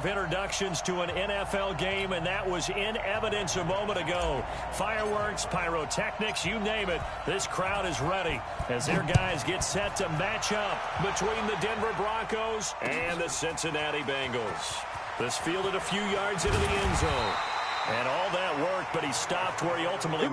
of introductions to an NFL game, and that was in evidence a moment ago. Fireworks, pyrotechnics, you name it. This crowd is ready as their guys get set to match up between the Denver Broncos and the Cincinnati Bengals. This fielded a few yards into the end zone. And all that worked, but he stopped where he ultimately...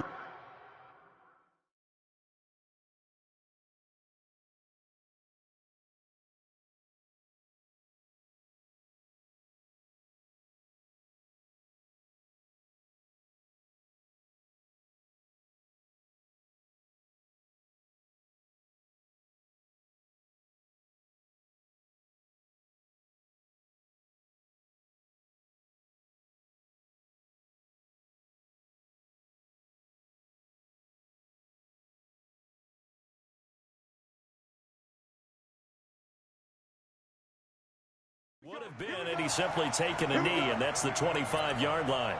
would have been had he simply taken a knee, and that's the 25-yard line.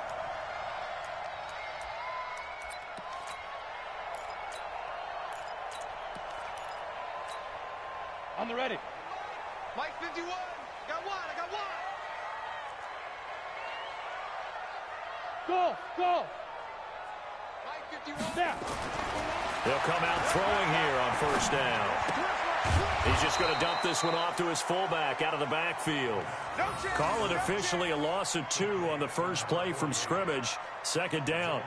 On the ready. Mike 51. I got one. Go. Mike 51. Now. They'll come out throwing here on first down. He's just going to dump this one off to his fullback out of the backfield. Call it officially a loss of 2 on the first play from scrimmage. Second down.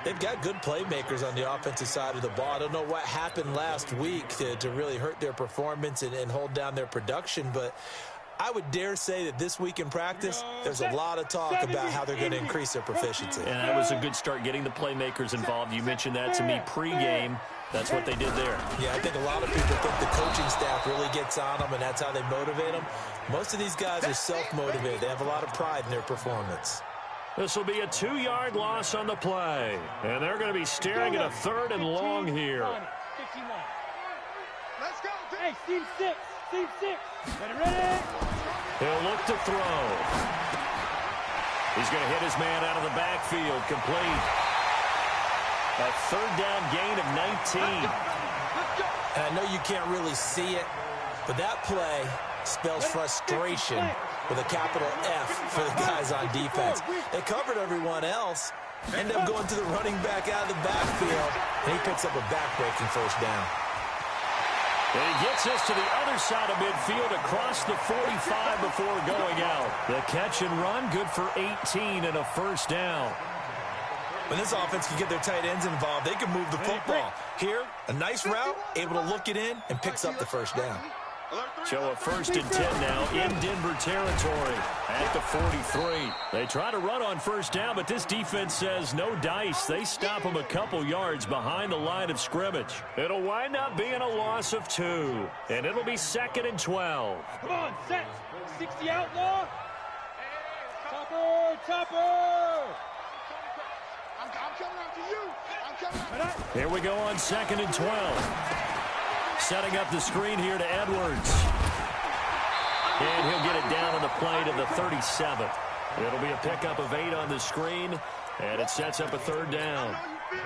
They've got good playmakers on the offensive side of the ball. I don't know what happened last week to really hurt their performance and hold down their production, but I would dare say that this week in practice, there's a lot of talk about how they're going to increase their proficiency. And that was a good start, getting the playmakers involved. You mentioned that to me pregame. That's what they did there. Yeah, I think a lot of people think the coaching staff really gets on them, and that's how they motivate them. Most of these guys are self-motivated. They have a lot of pride in their performance. This will be a 2-yard loss on the play. And they're going to be staring at a 3rd and long here. 51. Let's go. Hey, Steve 6. Ready. He'll look to throw. He's going to hit his man out of the backfield. Complete. A 3rd down gain of 19. And I know you can't really see it, but that play spells frustration with a capital F for the guys on defense. They covered everyone else, end up going to the running back out of the backfield, and he picks up a back-breaking first down. And he gets us to the other side of midfield across the 45 before going out. The catch and run, good for 18 and a first down. When this offense can get their tight ends involved, they can move the football. Here, a nice route, able to look it in, and picks up the first down. So a 1st and 10 now in Denver territory at the 43. They try to run on first down, but this defense says no dice. They stop them a couple yards behind the line of scrimmage. It'll wind up being a loss of 2, and it'll be 2nd and 12. Come on, set. 60 outlaw. Topper. I'm coming out to you. Here we go on 2nd and 12. Setting up the screen here to Edwards. And he'll get it down on the play to the 37. It'll be a pickup of 8 on the screen, and it sets up a 3rd down.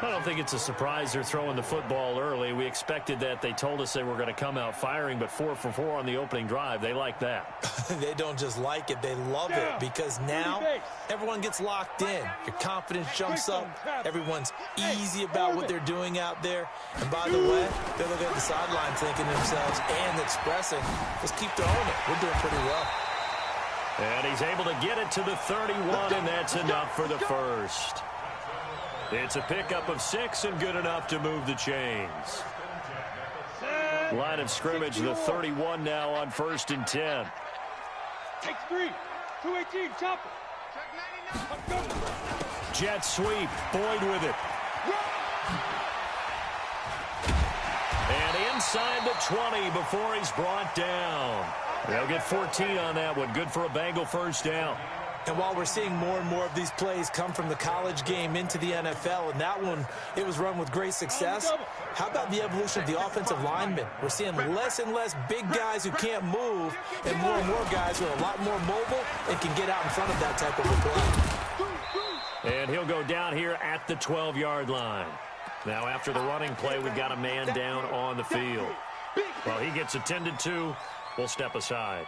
I don't think it's a surprise they're throwing the football early. We expected that. They told us they were going to come out firing, but 4 for 4 on the opening drive. They like that. They don't just like it, they love it, because now everyone gets locked in. Your confidence jumps up. Everyone's easy about what they're doing out there. And by the way, they're looking at the sideline thinking to themselves and expressing, just keep throwing it. We're doing pretty well. And he's able to get it to the 31, and that's enough for the first. It's a pickup of 6 and good enough to move the chains. Line of scrimmage, the 31 now on 1st and 10. Take 3. 218, chopper. Jet sweep, Boyd with it. And inside the 20 before he's brought down. They'll get 14 on that one. Good for a Bengal first down. And while we're seeing more and more of these plays come from the college game into the NFL, and that one, it was run with great success, how about the evolution of the offensive linemen? We're seeing less and less big guys who can't move, and more guys who are a lot more mobile and can get out in front of that type of a play. And he'll go down here at the 12-yard line. Now, after the running play, we've got a man down on the field. Well, he gets attended to. We'll step aside.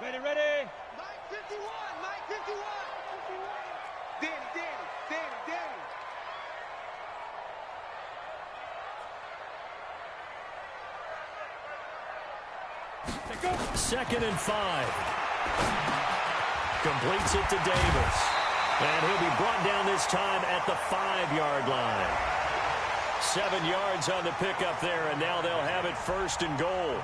Ready, ready. Mike 51, Mike 51. Danny. Second and 5. Completes it to Davis. And he'll be brought down this time at the 5-yard line. 7 yards on the pickup there, and now they'll have it first and goal.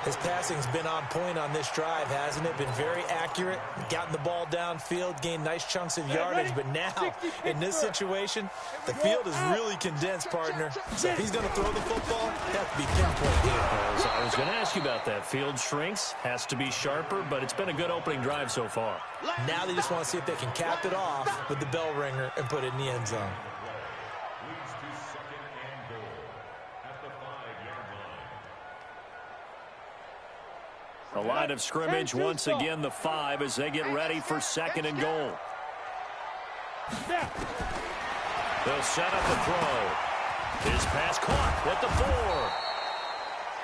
His passing's been on point on this drive, hasn't it? Been very accurate, gotten the ball downfield, gained nice chunks of yardage, but now, in this situation, the field is really condensed, partner. So if he's going to throw the football, it has to be pinpoint here. I was going to ask you about that. Field shrinks, has to be sharper, but it's been a good opening drive so far. Now they just want to see if they can cap it off with the bell ringer and put it in the end zone. The line of scrimmage once again the 5 as they get ready for second and goal. They'll set up the throw. His pass caught at the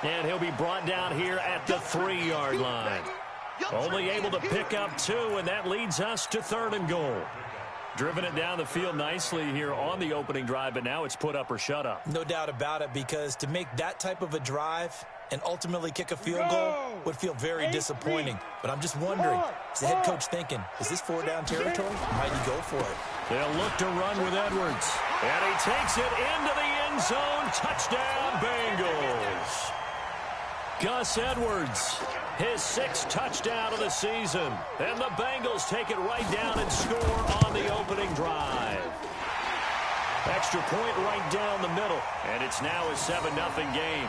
4. And he'll be brought down here at the 3-yard line. Only able to pick up 2, and that leads us to third and goal. Driven it down the field nicely here on the opening drive, but now it's put up or shut up. No doubt about it, because to make that type of a drive and ultimately kick a field goal would feel very disappointing. But I'm just wondering, is the head coach thinking, is this 4-down territory? Might he go for it? They'll look to run with Edwards. And he takes it into the end zone. Touchdown, Bengals. Gus Edwards, his 6th touchdown of the season. And the Bengals take it right down and score on the opening drive. Extra point right down the middle. And it's now a 7-0 game.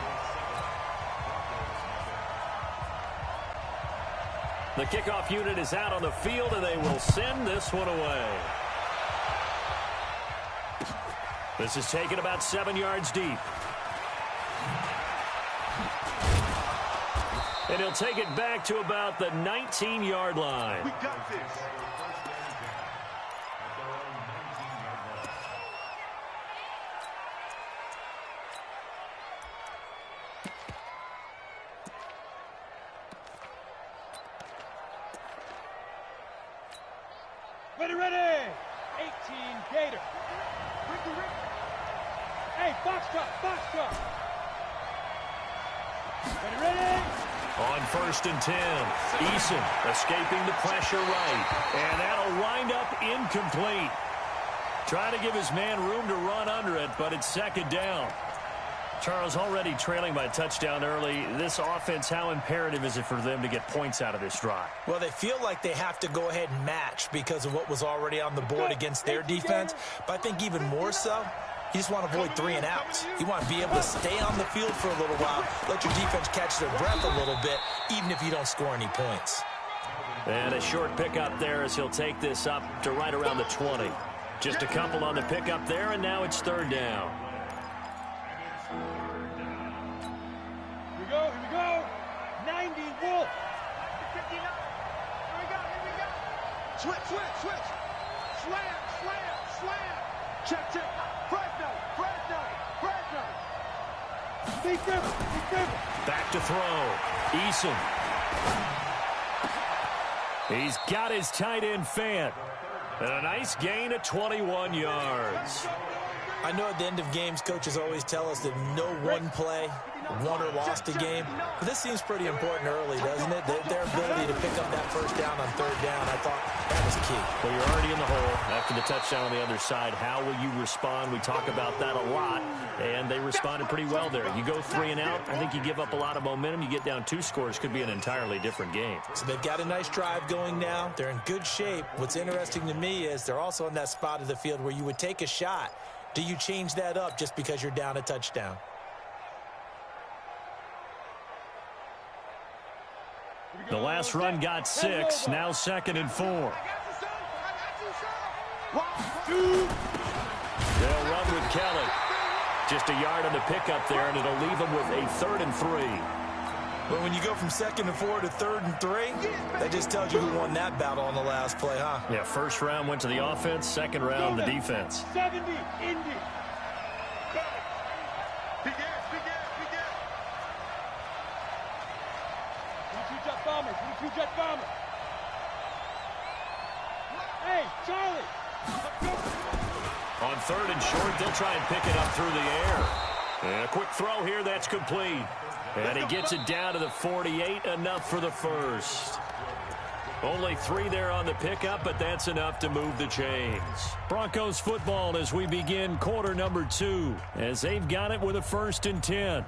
The kickoff unit is out on the field, and they will send this one away. This is taken about 7 yards deep. And he'll take it back to about the 19-yard line. We got this. Ready. 18 Gator. Hey, box truck. Ready. On 1st and 10, Eason escaping the pressure right. And that'll wind up incomplete. Trying to give his man room to run under it, but it's second down. Charles, already trailing by a touchdown early. This offense, how imperative is it for them to get points out of this drive? Well, they feel like they have to go ahead and match because of what was already on the board against their defense. But I think even more so, you just want to avoid 3 and outs. You want to be able to stay on the field for a little while, let your defense catch their breath a little bit, even if you don't score any points. And a short pickup there as he'll take this up to right around the 20. Just a couple on the pickup there, and now it's third down. Here we go. 90 Wolf. 59. Here we go. Switch. Slam. Check. Fresno. Be careful. Back to throw. Eason. He's got his tight end Fant. And a nice gain of 21 yards. I know at the end of games, coaches always tell us that no one play won or lost a game. But this seems pretty important early, doesn't it? Their ability to pick up that first down on third down, I thought that was key. Well, you're already in the hole after the touchdown on the other side. How will you respond? We talk about that a lot, and they responded pretty well there. You go 3 and out, I think you give up a lot of momentum. You get down 2 scores, could be an entirely different game. So they've got a nice drive going now. They're in good shape. What's interesting to me is they're also in that spot of the field where you would take a shot. Do you change that up just because you're down a touchdown? The last run got 6, now 2nd and 4. They'll run with Kelly. Just a yard on the pickup there, and it'll leave them with a 3rd and 3. But when you go from 2nd and 4 to 3rd and 3, that just tells you who won that battle on the last play, huh? Yeah, first round went to the offense, second round the defense. 70, Indy. Big ass. 22 drop bombers. 22 Jet Bomber. Hey, Charlie. Let's go. On 3rd and short, they'll try and pick it up through the air. And a quick throw here, that's complete. And he gets it down to the 48, enough for the first. Only 3 there on the pickup, but that's enough to move the chains. Broncos football as we begin quarter number 2, as they've got it with a 1st and 10.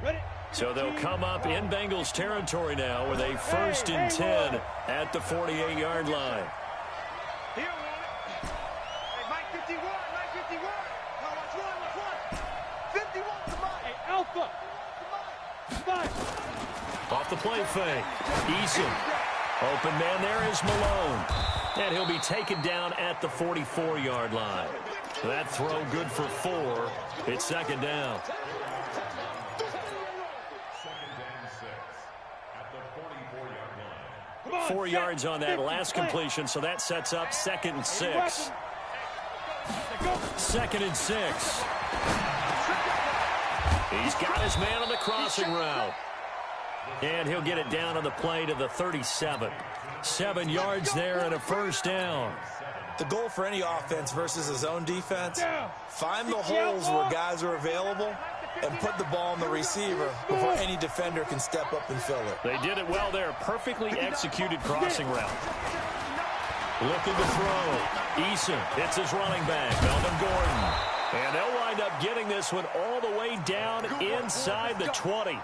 Ready? So they'll come up in Bengals territory now with a 1st and 10 at the 48-yard line. Here, hey, Mike 51, Mike 51. No, watch one. 51, come on. Hey, Alpha. Come on. Off the play fake. Eason. Open man there is Malone. And he'll be taken down at the 44-yard line. That throw good for 4. It's 2nd down. 4 yards on that last completion, so that sets up 2nd and 6. 2nd and 6. He's got his man on the crossing route. And he'll get it down on the play to the 37. 7 yards there and a 1st down. The goal for any offense versus a zone defense, find the holes where guys are available and put the ball on the receiver before any defender can step up and fill it. They did it well there. Perfectly executed crossing route. Looking to throw. Eason hits his running back, Melvin Gordon. And they'll wind up getting this one all the way down inside the 20.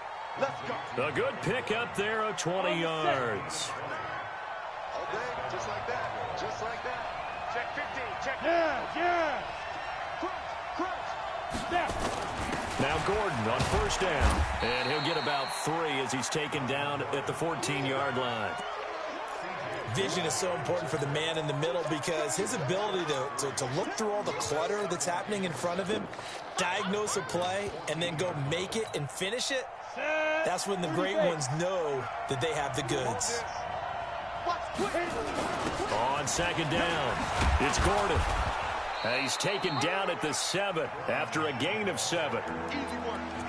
A good pickup there of 20 yards. Okay, just like that. Just like that. Check 50. Check. Yeah. Crunch. Step. Now Gordon on 1st down. And he'll get about 3 as he's taken down at the 14-yard line. Vision is so important for the man in the middle because his ability to look through all the clutter that's happening in front of him, diagnose a play, and then go make it and finish it, that's when the great ones know that they have the goods. On 2nd down, it's Gordon. And he's taken down at the 7 after a gain of 7.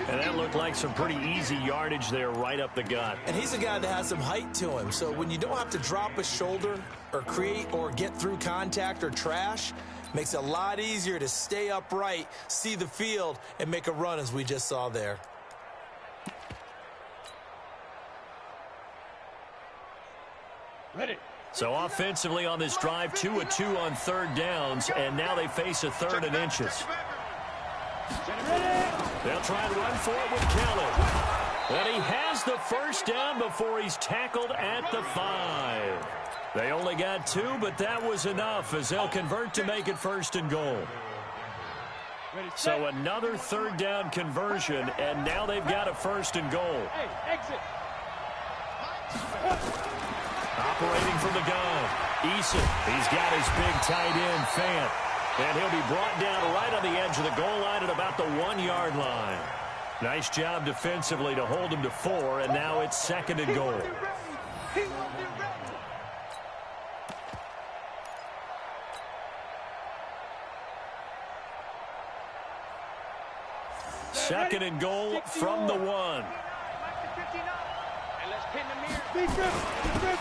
And that looked like some pretty easy yardage there right up the gut. And he's a guy that has some height to him. So when you don't have to drop a shoulder or create or get through contact or trash, makes it a lot easier to stay upright, see the field, and make a run as we just saw there. Ready. So offensively on this drive, 2 of 2 on 3rd downs, and now they face a 3rd and inches. They'll try and run for it with Kelly. And he has the 1st down before he's tackled at the 5. They only got 2, but that was enough as they'll convert to make it 1st and goal. So another 3rd down conversion, and now they've got a 1st and goal. Hey, exit. Operating from the gun, Eason. He's got his big tight end, Fant. And he'll be brought down right on the edge of the goal line at about the 1-yard line. Nice job defensively to hold him to 4, and now it's 2nd and goal. Second and goal from the 1.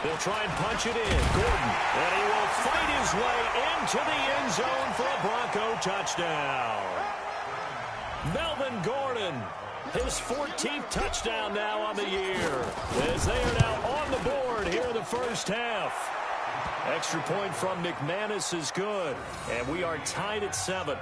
They'll try and punch it in. Gordon, and he will fight his way into the end zone for a Bronco touchdown. Melvin Gordon, his 14th touchdown now on the year, as they are now on the board here in the 1st half. Extra point from McManus is good, and we are tied at 7.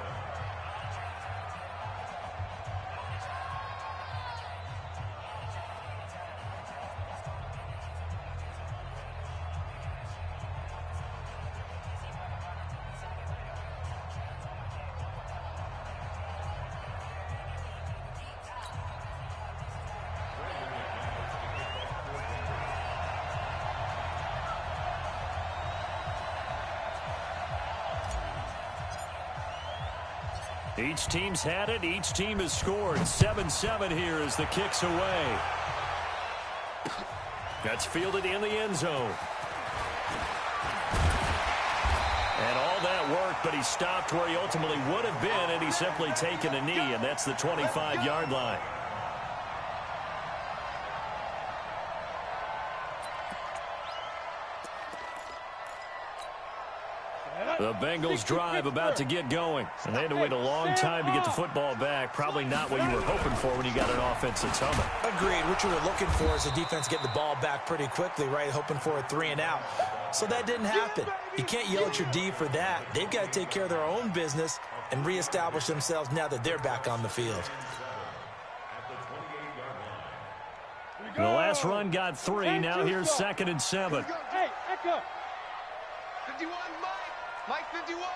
Each team's had it. Each team has scored. 7-7 here as the kick's away. That's fielded in the end zone. And all that work, but he stopped where he ultimately would have been, and he's simply taken a knee, and that's the 25-yard line. The Bengals drive about to get going. And they had to wait a long time to get the football back. Probably not what you were hoping for when you got an offense that's humming. Agreed. What you were looking for is a defense getting the ball back pretty quickly, right? Hoping for a 3-and-out. So that didn't happen. You can't yell at your D for that. They've got to take care of their own business and reestablish themselves now that they're back on the field. The last run got 3. Now here's 2nd and 7. Hey, Echo. 51, Mike 51.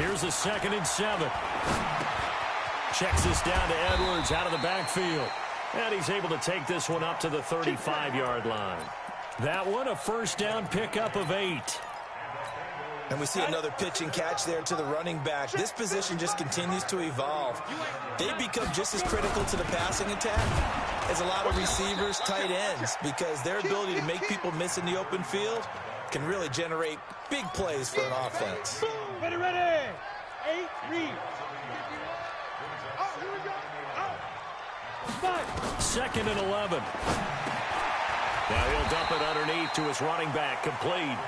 Here's a 2nd and 7. Checks this down to Edwards out of the backfield. And he's able to take this one up to the 35-yard line. That one a first down pickup of 8. And we see another pitch and catch there to the running back. This position just continues to evolve. They become just as critical to the passing attack as a lot of receivers, tight ends, because their ability to make people miss in the open field can really generate big plays for an offense. Ready. 8, read. Oh, here we go. Oh. 5. 2nd and 11. Now he'll dump it underneath to his running back, complete.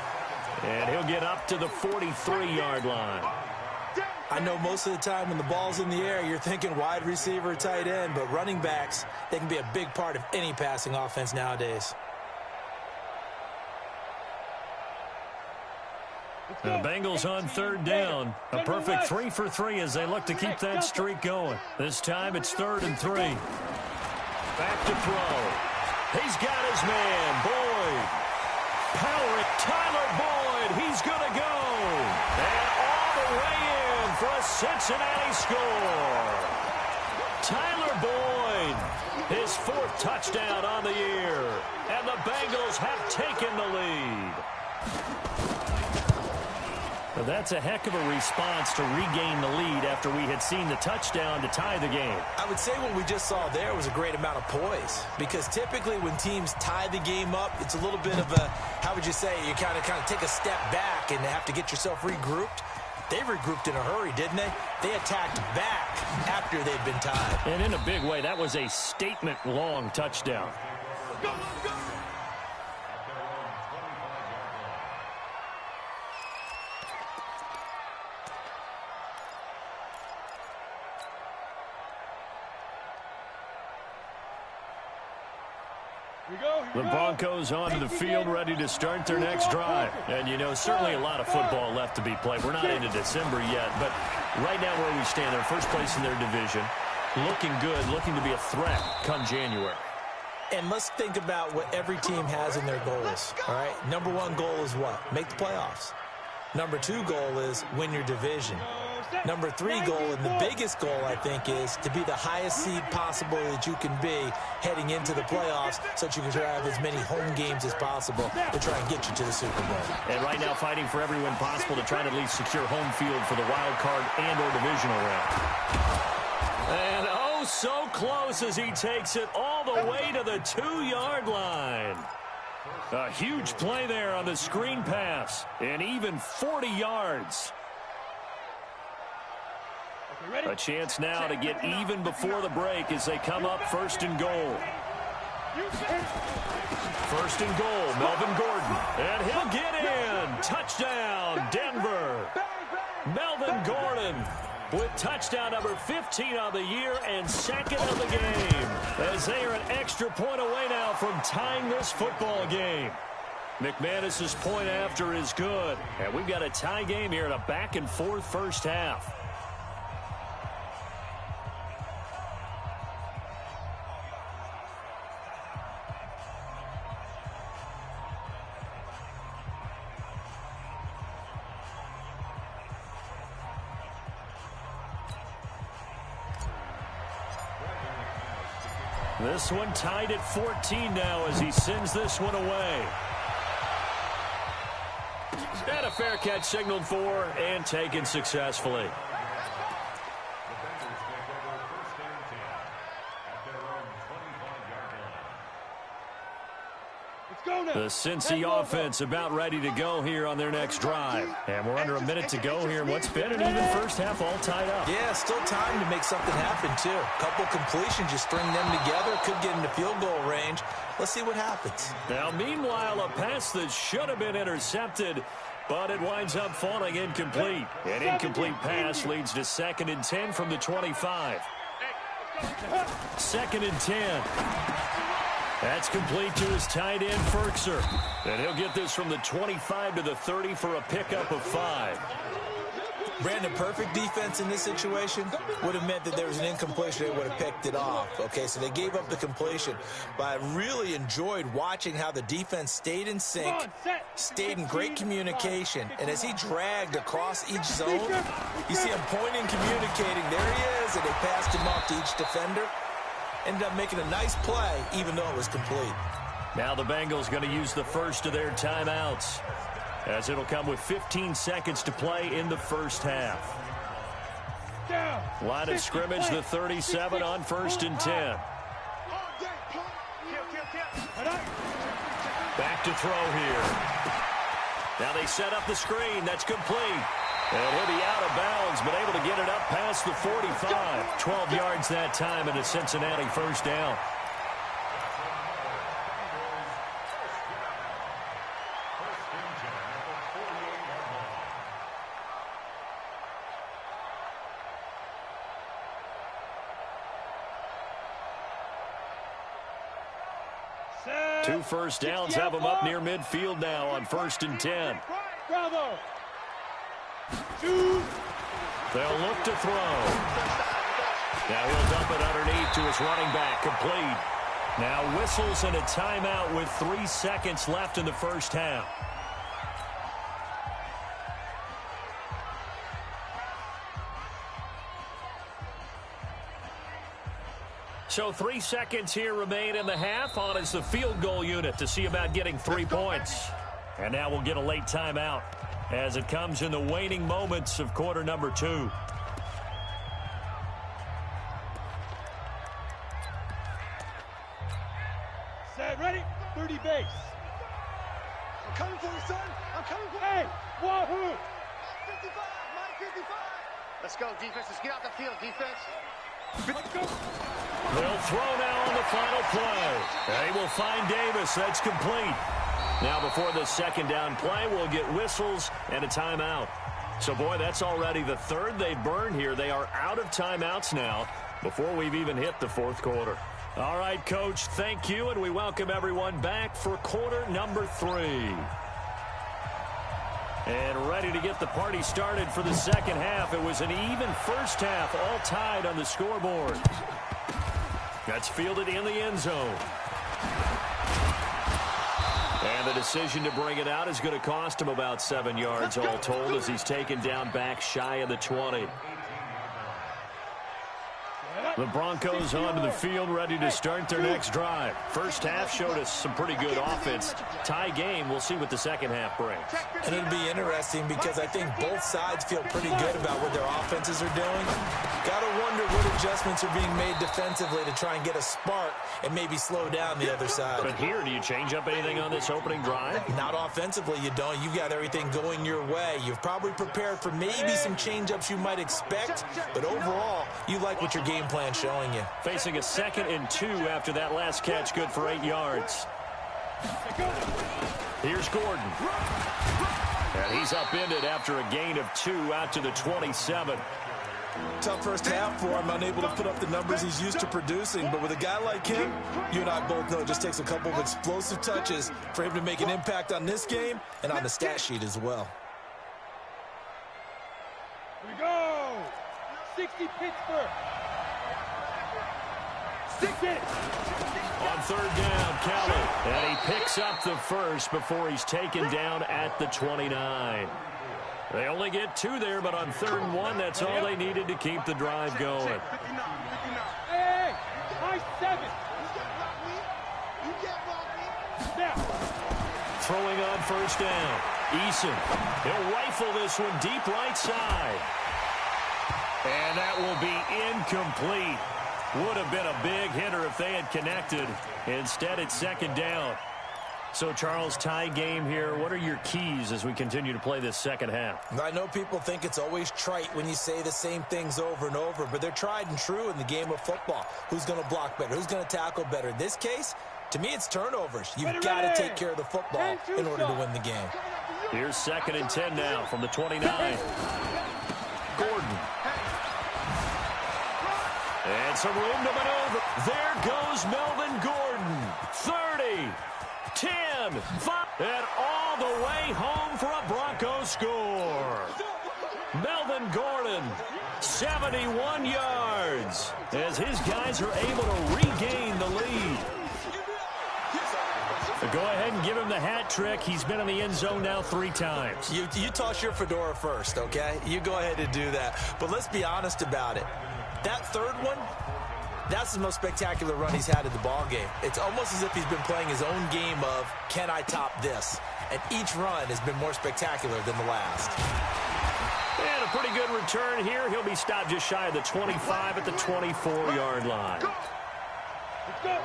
And he'll get up to the 43-yard line. I know most of the time when the ball's in the air, you're thinking wide receiver, tight end, but running backs, they can be a big part of any passing offense nowadays. The Bengals on 3rd down. A perfect 3 for 3 as they look to keep that streak going. This time it's 3rd and 3. Back to throw. He's got his man, Boyd. Powering Tyler Boyd. He's going to go. And all the way in for a Cincinnati score. Tyler Boyd, his 4th touchdown on the year. And the Bengals have taken the lead. Well, that's a heck of a response to regain the lead after we had seen the touchdown to tie the game. I would say what we just saw there was a great amount of poise, because typically when teams tie the game up, it's a little bit of a, how would you say, you kind of take a step back and have to get yourself regrouped. They regrouped in a hurry, didn't they? They attacked back after they'd been tied. And in a big way, that was a statement-long touchdown. Go, go. The Broncos onto the field, ready to start their next drive. And, you know, certainly a lot of football left to be played. We're not into December yet, but right now where we stand, they're first place in their division, looking good, looking to be a threat come January. And let's think about what every team has in their goals, all right? Number 1 goal is what? Make the playoffs. Number 2 goal is win your division. Number 3 goal, and the biggest goal, I think, is to be the highest seed possible that you can be heading into the playoffs so that you can have as many home games as possible to try and get you to the Super Bowl. And right now fighting for every win possible to try to at least secure home field for the wild card and or divisional round. And oh, so close as he takes it all the way to the 2-yard line. A huge play there on the screen pass, and even 40 yards. A chance now to get even before the break as they come up 1st and goal. 1st and goal, Melvin Gordon. And he'll get in. Touchdown, Denver. Melvin Gordon with touchdown number 15 on the year and 2nd of the game, as they are an extra point away now from tying this football game. McManus's point after is good. And we've got a tie game here in a back-and-forth first half. This one tied at 14 now as he sends this one away. And a fair catch signaled for and taken successfully. The Cincy offense about ready to go here on their next drive. And we're under a minute to go here in what's been an even first half, all tied up. Yeah, still time to make something happen, too. A couple completions, you string them together, could get into field goal range. Let's see what happens. Now, meanwhile, a pass that should have been intercepted but it winds up falling incomplete. An incomplete pass leads to 2nd and 10 from the 25. 2nd and 10. That's complete to his tight end, Firkser. And he'll get this from the 25 to the 30 for a pickup of 5. Brandon, perfect defense in this situation would have meant that there was an incompletion. They would have picked it off. Okay, so they gave up the completion. But I really enjoyed watching how the defense stayed in sync, stayed in great communication. And as he dragged across each zone, you see him pointing, communicating. There he is, and they passed him off to each defender. Ended up making a nice play, even though it was complete. Now the Bengals going to use the first of their timeouts, as it'll come with 15 seconds to play in the first half. Line of scrimmage, the 37 on 1st and 10. Back to throw here. Now they set up the screen. That's complete. And he'll be out of bounds, but able to get it up past the 45. 12 yards that time, and a Cincinnati first down. Two first downs have them up near midfield now on 1st and 10. Bravo. Shoot. They'll look to throw. Now he'll dump it underneath to his running back, complete. Now whistles and a timeout with 3 seconds left in the first half. So 3 seconds here remain in the half. On is the field goal unit to see about getting 3 points. And now we'll get a late timeout as it comes in the waning moments of quarter number 2. Set, ready? 30 base. I'm coming for you, son. I'm coming for you. Hey, wahoo! 55, Mike 55. Let's go, defense. Let's get out the field, defense. Let's go. They'll throw now on the final play. They will find Davis. That's complete. Now before the second down play, we'll get whistles and a timeout. So, boy, that's already the third they've burned here. They are out of timeouts now before we've even hit the fourth quarter. All right, Coach, thank you, and we welcome everyone back for quarter number 3. And ready to get the party started for the second half. It was an even first half, all tied on the scoreboard. That's fielded in the end zone. And the decision to bring it out is going to cost him about 7 yards all told, as he's taken down back shy of the 20. The Broncos onto the field, ready to start their next drive. First half showed us some pretty good offense. Tie game. We'll see what the second half brings. And it'll be interesting because I think both sides feel pretty good about what their offenses are doing. Got to wonder what adjustments are being made defensively to try and get a spark and maybe slow down the other side. But here, do you change up anything on this opening drive? Not offensively, you don't. You've got everything going your way. You've probably prepared for maybe some change-ups you might expect, but overall, you like what your game plan showing you. Facing a 2nd and 2 after that last catch, good for 8 yards. Here's Gordon. And he's upended after a gain of 2 out to the 27. Tough first half for him, unable to put up the numbers he's used to producing. But with a guy like him, you and I both know it just takes a couple of explosive touches for him to make an impact on this game and on the stat sheet as well. Here we go. 60 Pittsburgh. 60. On third down, Kelly. And he picks up the first before he's taken down at the 29. They only get 2 there, but on 3rd and 1, that's all they needed to keep the drive going. Hey, high 7. Now. Throwing on first down. Eason. He'll rifle this one deep right side. And that will be incomplete. Would have been a big hitter if they had connected. Instead, it's 2nd down. So, Charles, tie game here. What are your keys as we continue to play this second half? I know people think it's always trite when you say the same things over and over, but they're tried and true in the game of football. Who's going to block better? Who's going to tackle better? In this case, To me, it's turnovers. You've got to take care of the football in order to win the game. Here's 2nd and 10 now from the 29. Gordon. And some room to maneuver. There goes Melvin Gordon. 30, 10, 5, and all the way home for a Broncos score. Melvin Gordon, 71 yards, as his guys are able to regain the lead. Go ahead and give him the hat trick. He's been in the end zone now 3 times. You toss your fedora first, okay? You go ahead and do that. But let's be honest about it. That third one, that's the most spectacular run he's had in the ball game. It's almost as if he's been playing his own game of, can I top this? And each run has been more spectacular than the last. And a pretty good return here. He'll be stopped just shy of the 25 at the 24-yard line.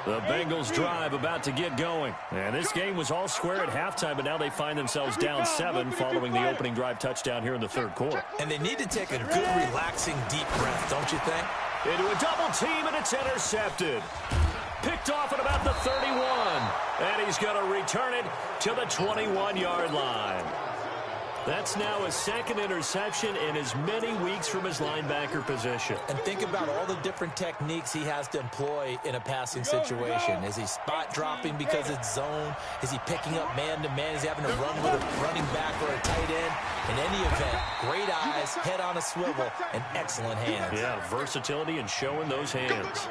The Bengals drive about to get going. And this game was all square at halftime, but now they find themselves down 7 following the opening drive touchdown here in the 3rd quarter. And they need to take a good, relaxing, deep breath, don't you think? Into a double team, and it's intercepted. Picked off at about the 31. And he's going to return it to the 21-yard line. That's now his 2nd interception in as many weeks from his linebacker position. And think about all the different techniques he has to employ in a passing situation. Is he spot dropping because it's zone? Is he picking up man-to-man? Is he having to run with a running back or a tight end? In any event, great eyes, head on a swivel, and excellent hands. Yeah, versatility and showing those hands.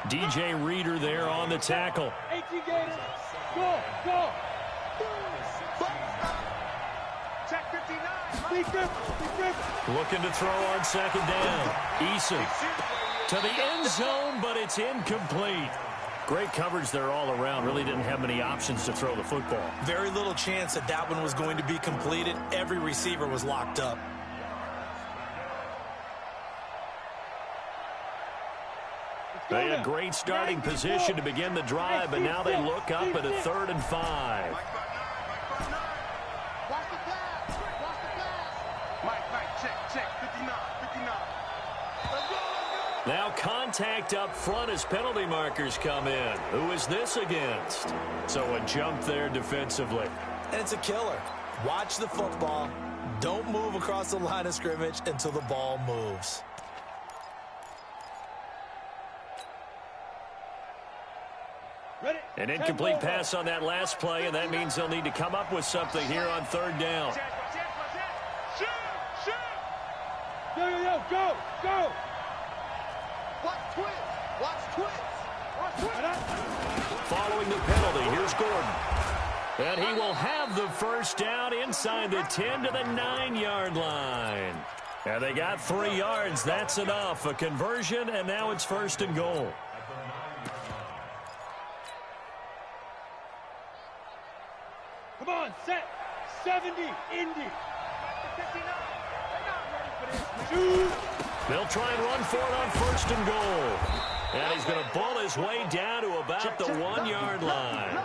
DJ Reader there on the tackle. 18 Gators. Go, go. Check 59. Looking to throw on 2nd down. Eason to the end zone, but it's incomplete. Great coverage there all around. Really didn't have many options to throw the football. Very little chance that that one was going to be completed. Every receiver was locked up. They had great starting position to begin the drive, but now they look up at a 3rd and 5. Now contact up front as penalty markers come in. Who is this against? So a jump there defensively. And it's a killer. Watch the football. Don't move across the line of scrimmage until the ball moves. An incomplete pass on that last play, and that means they'll need to come up with something here on 3rd down. Yo, go, go. Watch twins. Watch twins. Watch twins. Following the penalty, here's Gordon. And he will have the 1st down inside the 10 to the 9-yard line. And they got 3 yards. That's enough. A conversion, and now it's 1st and goal. Come on, set. 70, Indy. 59. They're not ready for this, man. Shoot. They'll try and run for it on 1st and goal. And he's going to bull his way down to about the 1-yard line.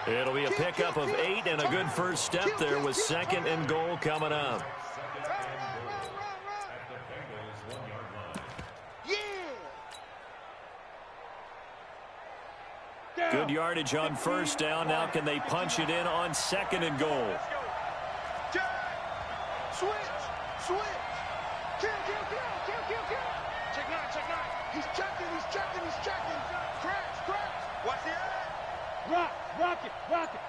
It'll be a pickup of 8 and a good first step there with 2nd and goal coming up. Good yardage on 1st down. Now can they punch it in on 2nd and goal? Switch. Kill. Check 9. He's checking. Crash. Watch the eye. Rock it.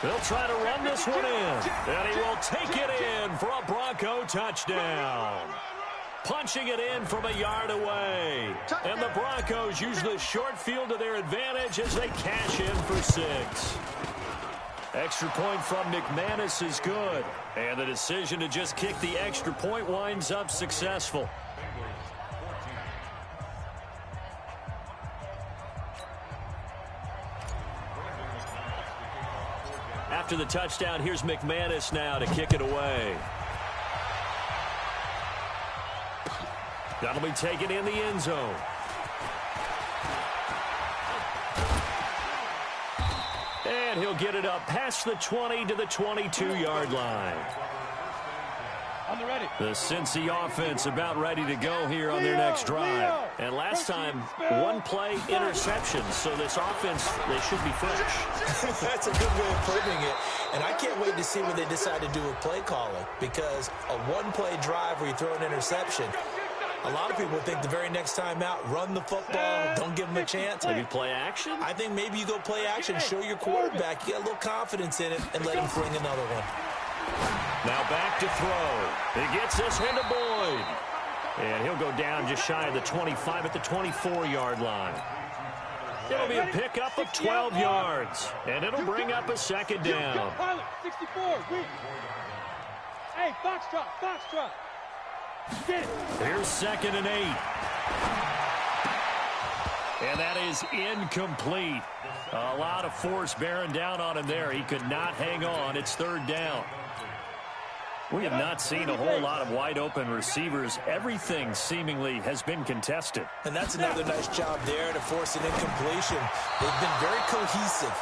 They'll try to run this one in. And he will take it in for a Bronco touchdown. Punching it in from a yard away. And the Broncos use the short field to their advantage as they cash in for 6. Extra point from McManus is good. And the decision to just kick the extra point winds up successful. After the touchdown, here's McManus now to kick it away. That'll be taken in the end zone. And he'll get it up past the 20 to the 22-yard line. The Cincy offense about ready to go here on their next drive. And last time, one play interception. So this offense, they should be fresh. That's a good way of putting it. And I can't wait to see what they decide to do with play calling, because a one-play drive where you throw an interception, a lot of people think the very next time out, run the football, don't give them a chance. Maybe play action? I think maybe you go play action, show your quarterback you got a little confidence in it, and let him fling another one. Now back to throw. He gets this into Boyd. And he'll go down just shy of the 25 at the 24-yard line. It'll be a pickup of 12 yards. And it'll bring up a second down. 64, win. Hey, Foxtrot. Here's 2nd and 8. And that is incomplete. A lot of force bearing down on him there. He could not hang on. It's 3rd down. We have not seen a whole lot of wide-open receivers. Everything seemingly has been contested. And that's another nice job there to force an incompletion. They've been very cohesive,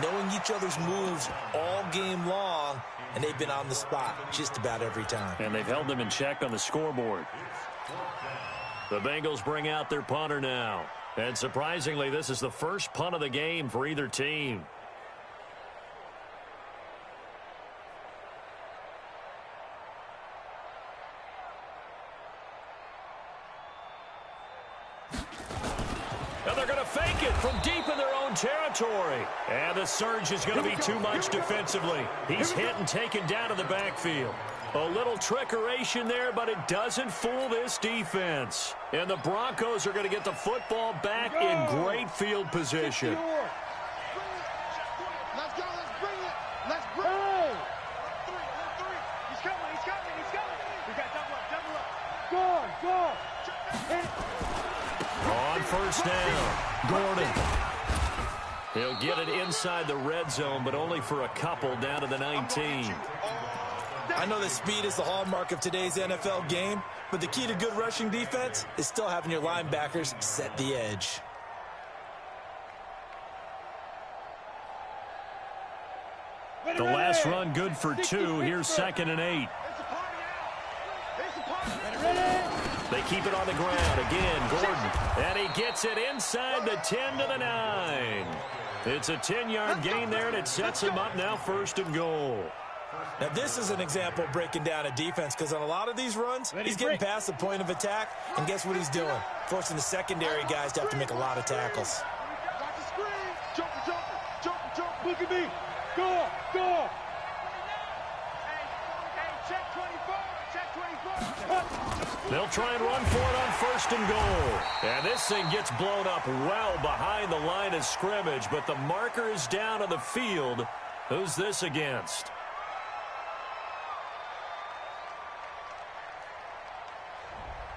knowing each other's moves all game long, and they've been on the spot just about every time. And they've held them in check on the scoreboard. The Bengals bring out their punter now. And surprisingly, this is the first punt of the game for either team. And they're going to fake it from deep in their own territory. And the surge is going to be too much defensively. He's hit and taken down to the backfield. A little trickeration there, but it doesn't fool this defense. And the Broncos are going to get the football back in great field position. Let's go, let's bring it. Let's bring it. 3. He's coming. We got double up. Go. On first down, Gordon. He'll get it inside the red zone, but only for a couple down to the 19. I know that speed is the hallmark of today's NFL game, but the key to good rushing defense is still having your linebackers set the edge. The last run good for 2. Here's 2nd and 8. They keep it on the ground. Again, Gordon. And he gets it inside the 10 to the 9. It's a 10-yard gain there, and it sets him up now 1st and goal. Now, this is an example of breaking down a defense, because on a lot of these runs, he's getting past the point of attack, and guess what he's doing? Forcing the secondary guys to have to make a lot of tackles. Watch the screen. Jump. Look at me. Go. Hey, check 24. They'll try and run for it on 1st and goal. And this thing gets blown up well behind the line of scrimmage, but the marker is down on the field. Who's this against?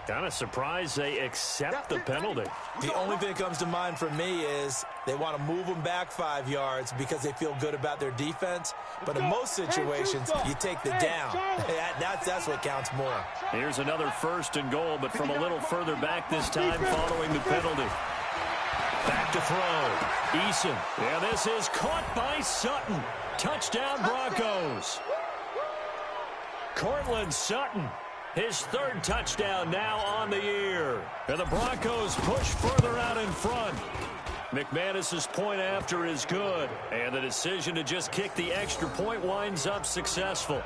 Kind of surprised they accept the penalty. The only thing that comes to mind for me is they want to move them back 5 yards because they feel good about their defense. But in most situations, you take the down. That's what counts more. Here's another 1st and goal, but from a little further back this time following the penalty. Back to throw. Eason. And this is caught by Sutton. Touchdown Broncos. Cortland Sutton. His 3rd touchdown now on the year. And the Broncos push further out in front. McManus's point after is good. And the decision to just kick the extra point winds up successful.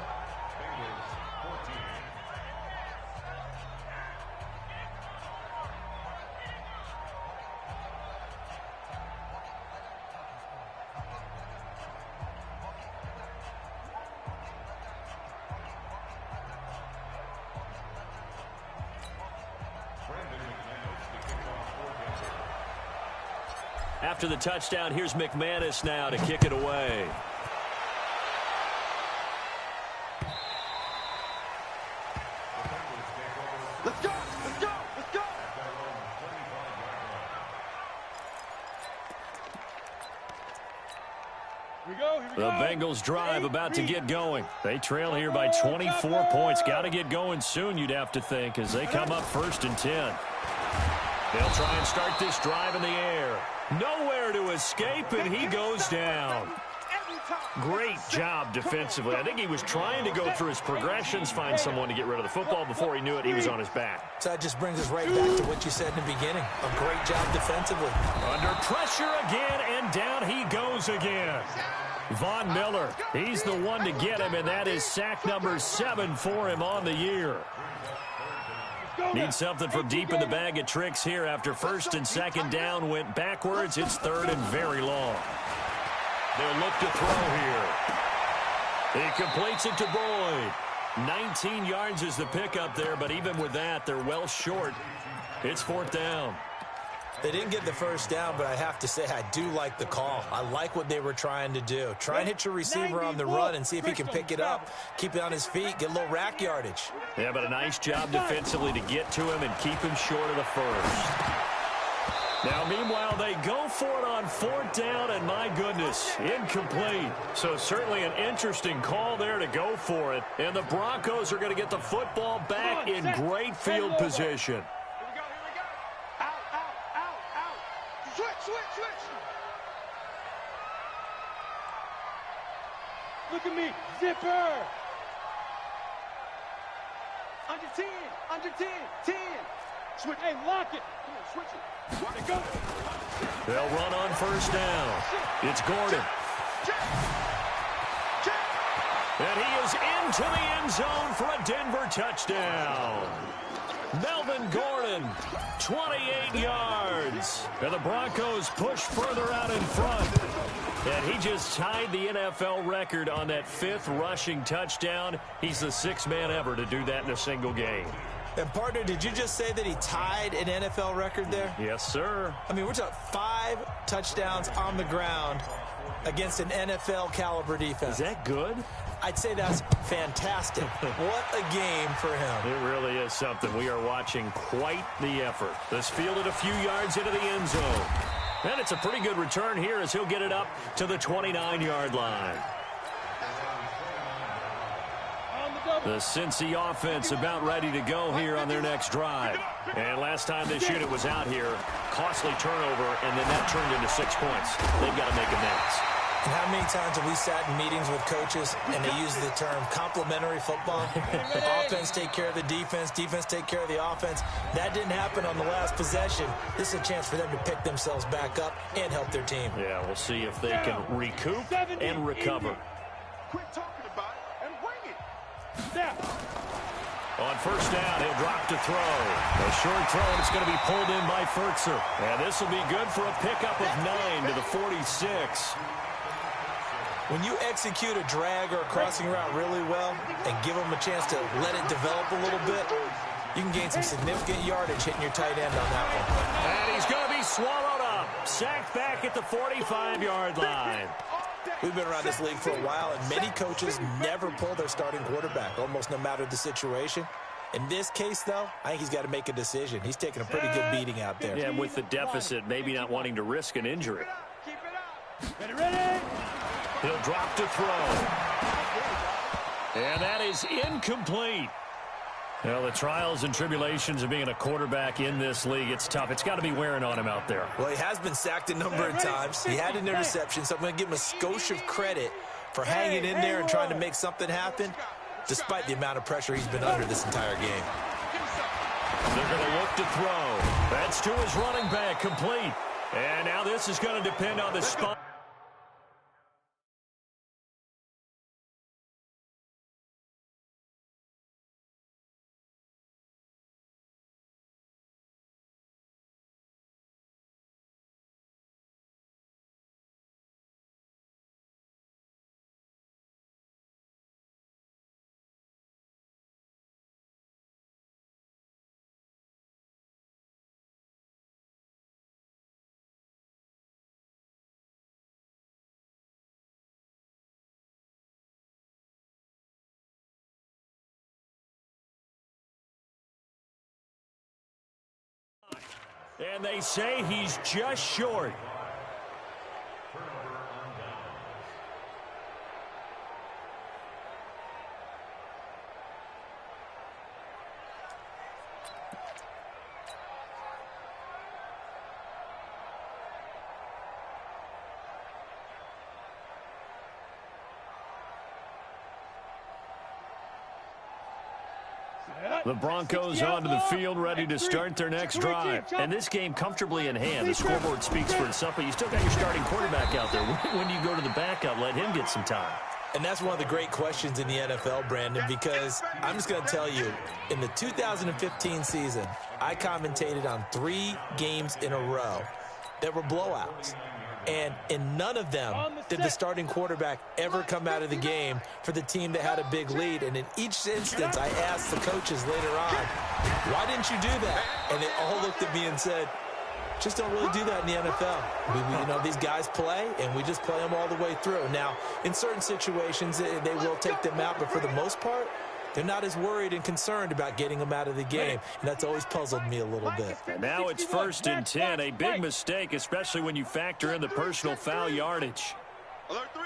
After the touchdown, here's McManus now to kick it away. Let's go. The Bengals drive about to get going. They trail here by 24 points. Got to get going soon, you'd have to think, as they come up 1st and 10. They'll try and start this drive in the air. Nowhere to escape, and he goes down. Great job defensively. I think he was trying to go through his progressions, find someone to get rid of the football. Before he knew it, he was on his back. So that just brings us right back to what you said in the beginning. A great job defensively. Under pressure again, and down he goes again. Von Miller, he's the one to get him, and that is sack number 7 for him on the year. Need something from deep in the bag of tricks here after first and second down went backwards. It's third and very long. They'll look to throw here. He completes it to Boyd. 19 yards is the pickup there, but even with that, they're well short. It's fourth down. They didn't get the first down, but I have to say I do like the call. I like what they were trying to do. Try and hit your receiver on the run and see if he can pick it up, keep it on his feet, get a little rack yardage. Yeah, but a nice job defensively to get to him and keep him short of the first. Now, meanwhile, they go for it on fourth down, and my goodness, incomplete. So certainly an interesting call there to go for it. And the Broncos are going to get the football back in great field position. Look at me, zipper. Under 10, under 10, 10. Switch, hey, lock it. Come on, switch it. Want to go? They'll run on first down. It's Gordon. And he is into the end zone for a Denver touchdown. Melvin Gordon, 28 yards. And the Broncos push further out in front. And he just tied the NFL record on that 5th rushing touchdown. He's the 6th man ever to do that in a single game. And, partner, did you just say that he tied an NFL record there? Yes, sir. I mean, we're talking 5 touchdowns on the ground against an NFL-caliber defense. Is that good? I'd say that's fantastic. What a game for him. It really is something. We are watching quite the effort. This fielded a few yards into the end zone. And it's a pretty good return here as he'll get it up to the 29-yard line. The Cincy offense about ready to go here on their next drive. And last time this unit was out here, costly turnover, and then that turned into 6 points. They've got to make amends. And how many times have we sat in meetings with coaches and they use the term complementary football? Offense take care of the defense, defense take care of the offense. That didn't happen on the last possession. This is a chance for them to pick themselves back up and help their team. Yeah, we'll see if they can recoup and recover. Quit talking about it and bring it. Snap. On first down, he'll drop to throw. A short throw, and it's going to be pulled in by Furtzer. And this will be good for a pickup of 9 to the 46. When you execute a drag or a crossing route really well and give them a chance to let it develop a little bit, you can gain some significant yardage hitting your tight end on that one. And he's going to be swallowed up. Sacked back at the 45-yard line. We've been around this league for a while, and many coaches never pull their starting quarterback, almost no matter the situation. In this case, though, I think he's got to make a decision. He's taking a pretty good beating out there. Yeah, with the deficit, maybe not wanting to risk an injury. Keep it up. Ready? He'll drop to throw. And that is incomplete. Well, the trials and tribulations of being a quarterback in this league, it's tough. It's got to be wearing on him out there. Well, he has been sacked a number of times. He had an interception, so I'm going to give him a skosh of credit for hanging in there and trying to make something happen, despite the amount of pressure he's been under this entire game. They're going to look to throw. That's to his running back, complete. And now this is going to depend on the spot. And they say he's just short. The Broncos onto the field, ready to start their next drive. And this game comfortably in hand. The scoreboard speaks for itself, but you still got your starting quarterback out there. When do you go to the backup? Let him get some time. And that's one of the great questions in the NFL, Brandon, because I'm just going to tell you, in the 2015 season, I commentated on 3 games in a row that were blowouts. And in none of them did the starting quarterback ever come out of the game for the team that had a big lead. And in each instance, I asked the coaches later on, why didn't you do that? And they all looked at me and said, just don't really do that in the NFL. You know, these guys play, and we just play them all the way through. Now, in certain situations, they will take them out, but for the most part, they're not as worried and concerned about getting them out of the game, and that's always puzzled me a little bit. And now it's 1st and 10, a big mistake, especially when you factor in the personal foul yardage. Alert 3,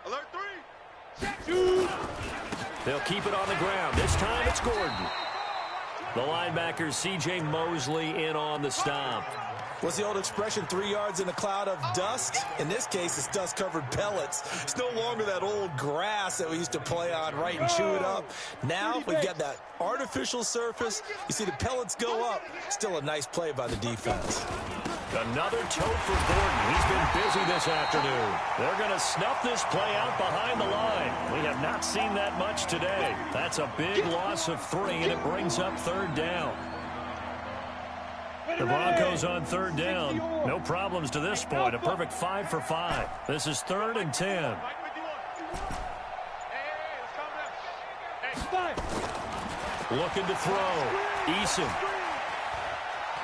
alert 3, alert 3. They'll keep it on the ground. This time it's Gordon. The linebacker, C.J. Mosley, in on the stomp. What's the old expression, 3 yards in a cloud of dust? In this case, it's dust-covered pellets. It's no longer that old grass that we used to play on, right, and chew it up. Now we've got that artificial surface. You see the pellets go up. Still a nice play by the defense. Another tote for Gordon. He's been busy this afternoon. They're going to snuff this play out behind the line. We have not seen that much today. That's a big loss of 3, and it brings up 3rd down. The Broncos on 3rd down. No problems to this point. A perfect 5 for 5. This is 3rd and 10. Looking to throw. Eason.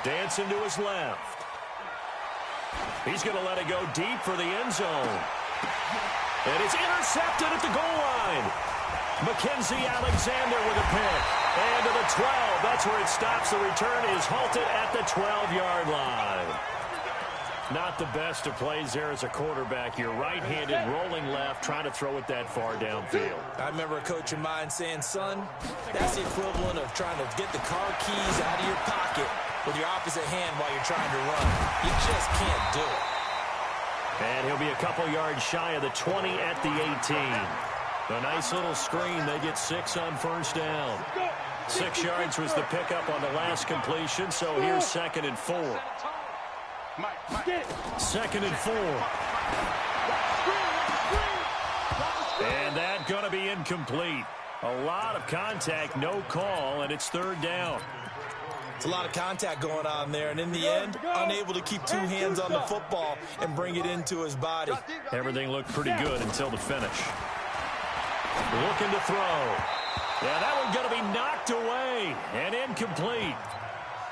Dancing to his left. He's going to let it go deep for the end zone. And it's intercepted at the goal line. Mackenzie Alexander with a pick. And to the 12. That's where it stops. The return is halted at the 12-yard line. Not the best of plays there as a quarterback. You're right-handed, rolling left, trying to throw it that far downfield. I remember a coach of mine saying, son, that's the equivalent of trying to get the car keys out of your pocket with your opposite hand while you're trying to run. You just can't do it. And he'll be a couple yards shy of the 20 at the 18. A nice little screen. They get 6 on 1st down. 6 yards was the pickup on the last completion, so here's 2nd and 4. 2nd and 4. And that's going to be incomplete. A lot of contact, no call, and it's 3rd down. It's a lot of contact going on there, and in the end, unable to keep 2 hands on the football and bring it into his body. Everything looked pretty good until the finish. Looking to throw. Yeah, that one's going to be knocked away and incomplete.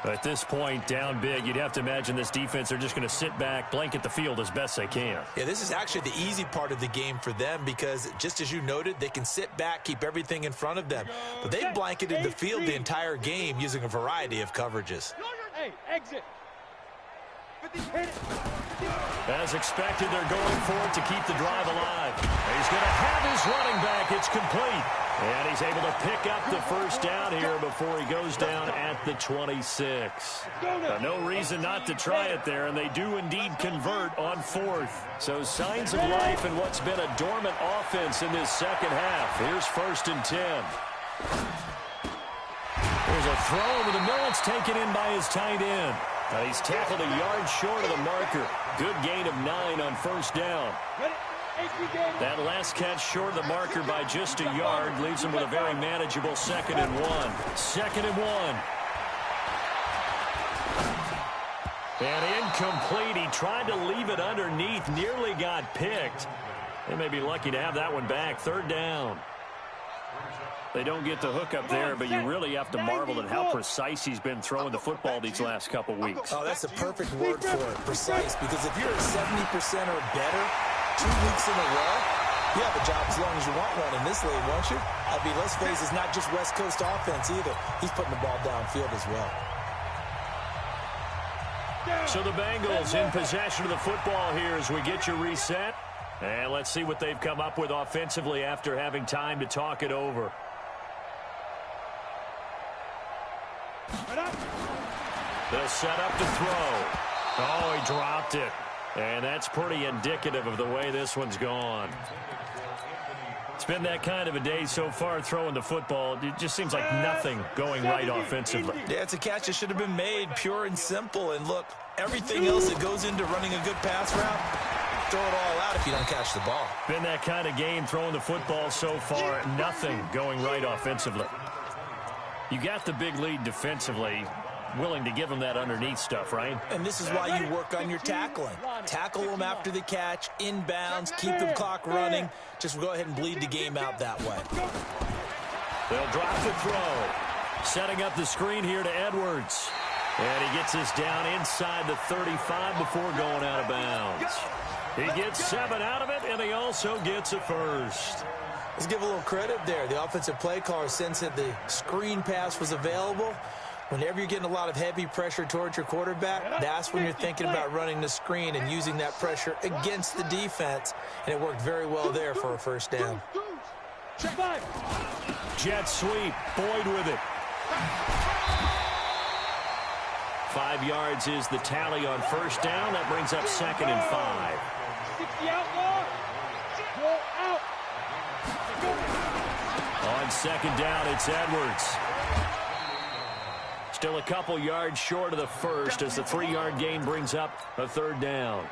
At this point, down big, you'd have to imagine this defense are just going to sit back, blanket the field as best they can. Yeah, this is actually the easy part of the game for them because, just as you noted, they can sit back, keep everything in front of them. But they've blanketed the field the entire game using a variety of coverages. Hey, exit. As expected, they're going for it to keep the drive alive. He's going to have his running back. It's complete. And he's able to pick up the 1st down here before he goes down at the 26. No reason not to try it there, and they do indeed convert on 4th. So signs of life in what's been a dormant offense in this second half. Here's 1st and 10. There's a throw over the middle. It's taken in by his tight end. He's tackled a yard short of the marker. Good gain of 9 on 1st down. That last catch short of the marker by just a yard leaves him with a very manageable 2nd and 1. 2nd and 1. And incomplete. He tried to leave it underneath. Nearly got picked. They may be lucky to have that one back. 3rd down. They don't get the hook up there, but you really have to marvel at how precise he's been throwing the football these last couple weeks. Oh, that's a perfect word for it, precise, because if you're at 70% or better 2 weeks in a row, you have a job as long as you want one in this league, won't you? I mean, let's face it, it's not just West Coast offense either. He's putting the ball downfield as well. So the Bengals in possession of the football here as we get you reset. And let's see what they've come up with offensively after having time to talk it over. They'll set up to throw. Oh, he dropped it. And that's pretty indicative of the way this one's gone. It's been that kind of a day so far throwing the football. It just seems like nothing going right offensively. Yeah, it's a catch that should have been made, pure and simple. And look, everything else that goes into running a good pass route, throw it all out if you don't catch the ball. Been that kind of game throwing the football so far. Nothing going right offensively. You got the big lead defensively. Willing to give them that underneath stuff, right? And this is why you work on your tackling. Tackle them after the catch, inbounds, keep the clock running. Just go ahead and bleed the game out that way. They'll drop the throw. Setting up the screen here to Edwards. And he gets this down inside the 35 before going out of bounds. He gets 7 out of it, and he also gets a first. Let's give a little credit there. The offensive play caller sensed that the screen pass was available. Whenever you're getting a lot of heavy pressure towards your quarterback, that's when you're thinking about running the screen and using that pressure against the defense. And it worked very well there for a first down. Jet sweep. Boyd with it. 5 yards is the tally on first down. That brings up 2nd and 5. 60 outlaw. Go out. On 2nd down, it's Edwards. Still a couple yards short of the first as the 3-yard gain brings up a 3rd down.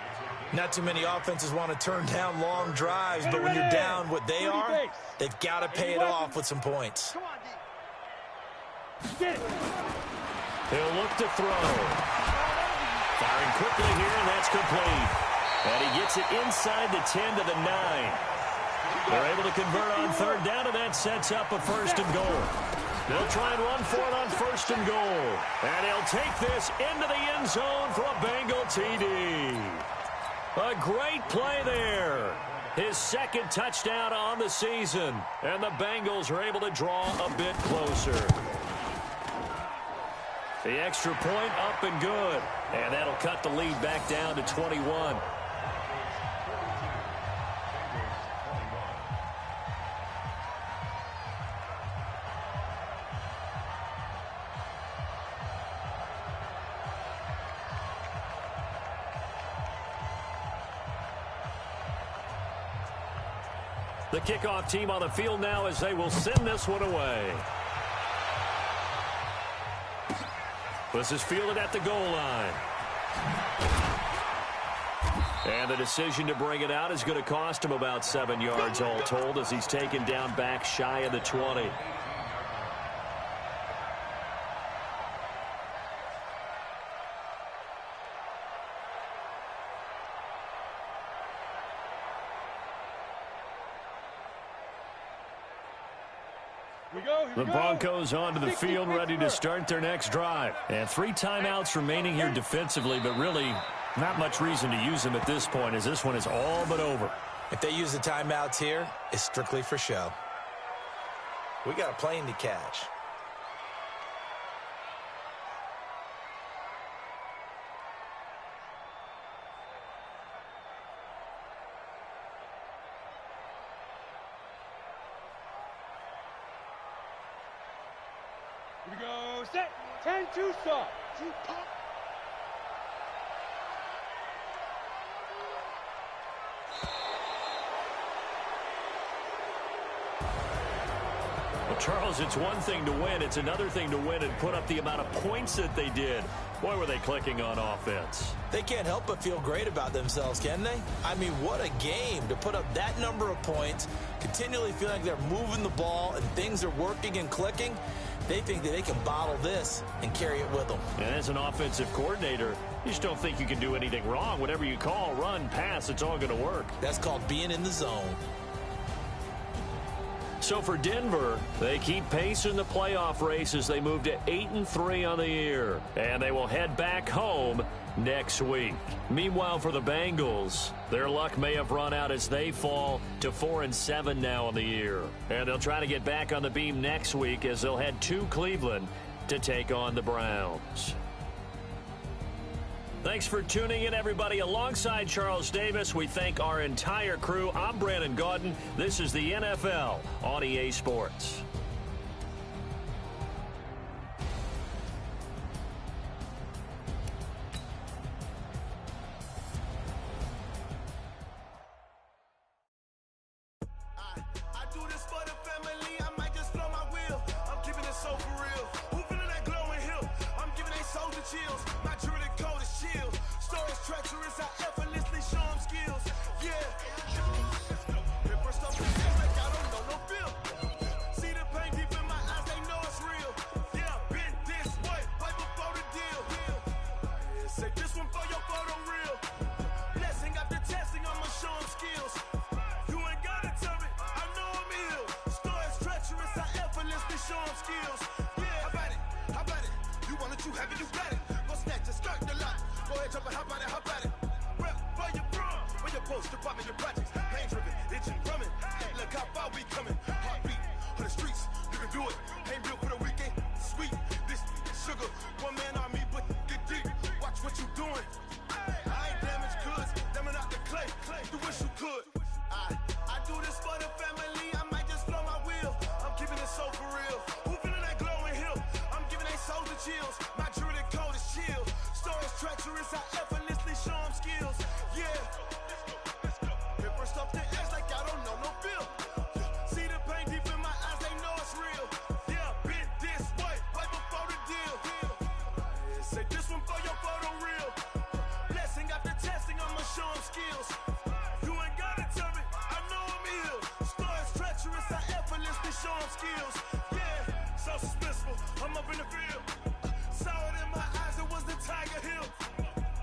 Not too many offenses want to turn down long drives, but when you're down what they are, they've got to pay it off with some points. Get it. He'll look to throw. Firing quickly here, and that's complete. And he gets it inside the 10 to the 9. They're able to convert on 3rd down, and that sets up a 1st and goal. They'll try and run for it on 1st and goal. And he'll take this into the end zone for a Bengal TD. A great play there. His 2nd touchdown on the season. And the Bengals are able to draw a bit closer. The extra point up and good. And that'll cut the lead back down to 21. The kickoff team on the field now as they will send this one away. This is fielded at the goal line. And the decision to bring it out is going to cost him about 7 yards all told as he's taken down back shy of the 20. The Broncos onto the field, ready to start their next drive. And 3 timeouts remaining here defensively, but really not much reason to use them at this point as this one is all but over. If they use the timeouts here, it's strictly for show. We got a plane to catch. Here we go. Set. 10-2 stop. Well, Charles, it's one thing to win. It's another thing to win and put up the amount of points that they did. Boy, were they clicking on offense. They can't help but feel great about themselves, can they? I mean, what a game to put up that number of points, continually feeling like they're moving the ball and things are working and clicking. They think that they can bottle this and carry it with them. And as an offensive coordinator, you just don't think you can do anything wrong. Whatever you call, run, pass, it's all going to work. That's called being in the zone. So for Denver, they keep pace in the playoff race as they move to 8-3 on the year. And they will head back home next week. Meanwhile, for the Bengals, their luck may have run out as they fall to 4-7 now on the year. And they'll try to get back on the beam next week as they'll head to Cleveland to take on the Browns. Thanks for tuning in, everybody. Alongside Charles Davis, we thank our entire crew. I'm Brandon Gaudin. This is the NFL on EA Sports. I do chills. My jewelry code is chill. Stories treacherous, I effortlessly show them skills. Yeah. Paper stuff in the like I don't know no feel. See the pain deep in my eyes, they know it's real. Yeah, been this way before the deal. Say this one for your photo reel. Blessing after testing, I'ma show them skills. You ain't gotta tell me, I know I'm ill. Stories treacherous, I effortlessly show them skills. Yeah, how about it? You want it, you have it, you got it. Go snatch it, skirt the lot. Go ahead, jump it, how about it? Rep for your bro, where your post, department, your projects. Pain driven, itching, drumming. Hey, look how far we coming. Heartbeat on the streets, you can do it. Ain't built for the weekend, sweet. This sugar, one man army, but get deep. Watch what you doing. I ain't damaged goods, them are not the clay. You wish you could. I do this for the family, I might just blow my wheel. I'm keeping it so for real. Who feeling that glowing hill? I'm giving they souls the chills. My jewelry code is chill. Stories treacherous, I effortlessly show them skills. Yeah. Paper stuff the edge like I don't know no feel. See the pain deep in my eyes, they know it's real. Yeah, been this way before the deal. Say this one for your photo reel. Blessing after testing, I'ma show them skills. You ain't gotta tell me, I know I'm ill. Stories treacherous, I effortlessly show them skills. Yeah, so suspenseful, I'm up in the field. Saw it in my eyes, it was the Tiger Hill.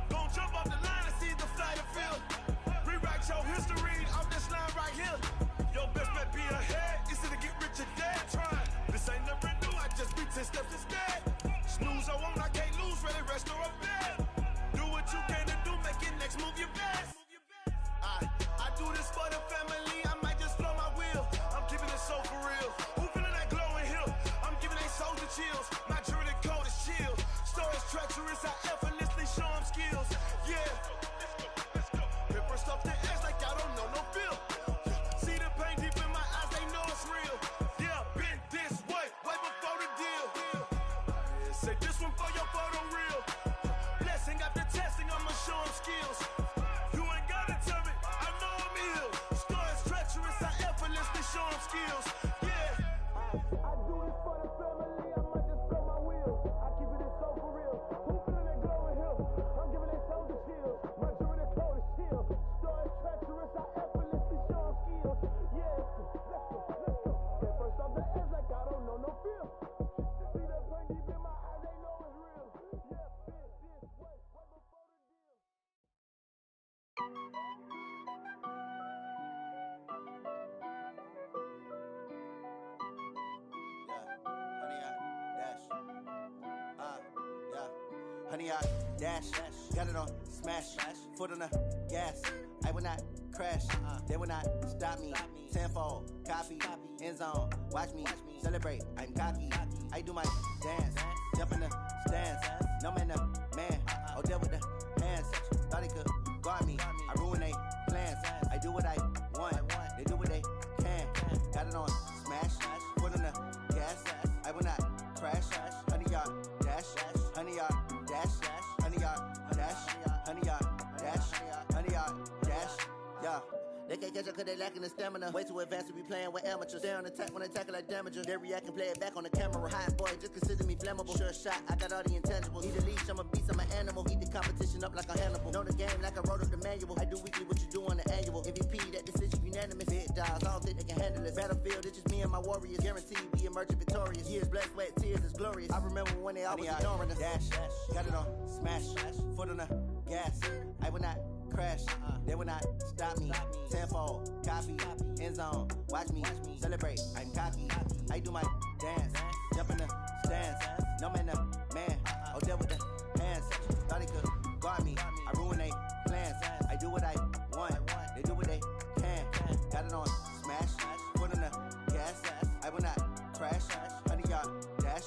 Gon' jump off the line and see the flight of field. Rewrite your history off this line right here. Your best bet be ahead, it's to get rich or dead trying. This ain't never new, I just be 10 steps instead. Snooze, I won't, I can't lose, ready, rest or a bed. Do what you can to do, make it next move your best. I do this for the family, I might just blow my wheel. I'm keeping it so for real. Who feeling that glowing hill? I'm giving they souls the chills. My jewelry code is chill. Stories treacherous, I effortlessly show them skills. Yeah. Paper stuff the edge like I don't know no feel. See the pain deep in my eyes, they know it's real. Yeah, been this way before the deal. Say this one for your photo reel. Blessing after testing, I'ma show them skills. You ain't gotta tell me, I know I'm ill. Stories treacherous, I effortlessly show them skills. Yeah. I do this for the family, I might just blow my wheel. I keep it so for real. Who feeling that glowing hill? I'm giving they souls the chills. My jewelry code is chill. Stories treacherous, I effortlessly show them skills. Yeah, let's go. Paper stuff the edge like I don't know no feel. See that pain deep in my eyes, they know it's real. Yeah, been this way before the deal. Honey, I dash, got it on smash, foot on the gas. I will not crash, they will not stop me. Tenfold, copy, end zone, watch me celebrate. I'm cocky, I do my dance, jump in the stands. No man, man, oh deal with the hands. Thought he could guard me, I ruin they plans. I do what I want, they do what they can. Got it on smash, foot on the gas. I will not crash, honey, y'all dash, honey, y'all dash, honey, y'all dash, honey, y'all dash, honey, y'all dash, yeah. They can't catch up cause they lacking the stamina. Way too advanced to be playing with amateurs. Stay on attack when they tackle like damagers. They react and play it back on the camera. Hot boy, just consider me flammable. Sure shot, I got all the intangibles. Need a leash, I'm a beast, I'm an animal. Heat the competition up like a Hannibal. Know the game like I wrote up the manual. I do weekly what you do on the annual. MVP, that decision unanimous. Big dogs, I don't think they can handle it. Battlefield, it's just me and my warriors. Guaranteed we emerging victorious. Years, blood, sweat, tears, is glorious. I remember when they always ignoring us. Dash, got it on smash, foot on the gas. I will not crash, they will not stop me. Tenfold, copy, end zone, watch me celebrate. I'm cocky, I do my dance, jump in the stands. No man, man, oh deal with the hands. Thought he could guard me, I ruin they plans. I do what I want, they do what they can. Got it on smash, foot on the gas. I will not crash, honey, y'all dash,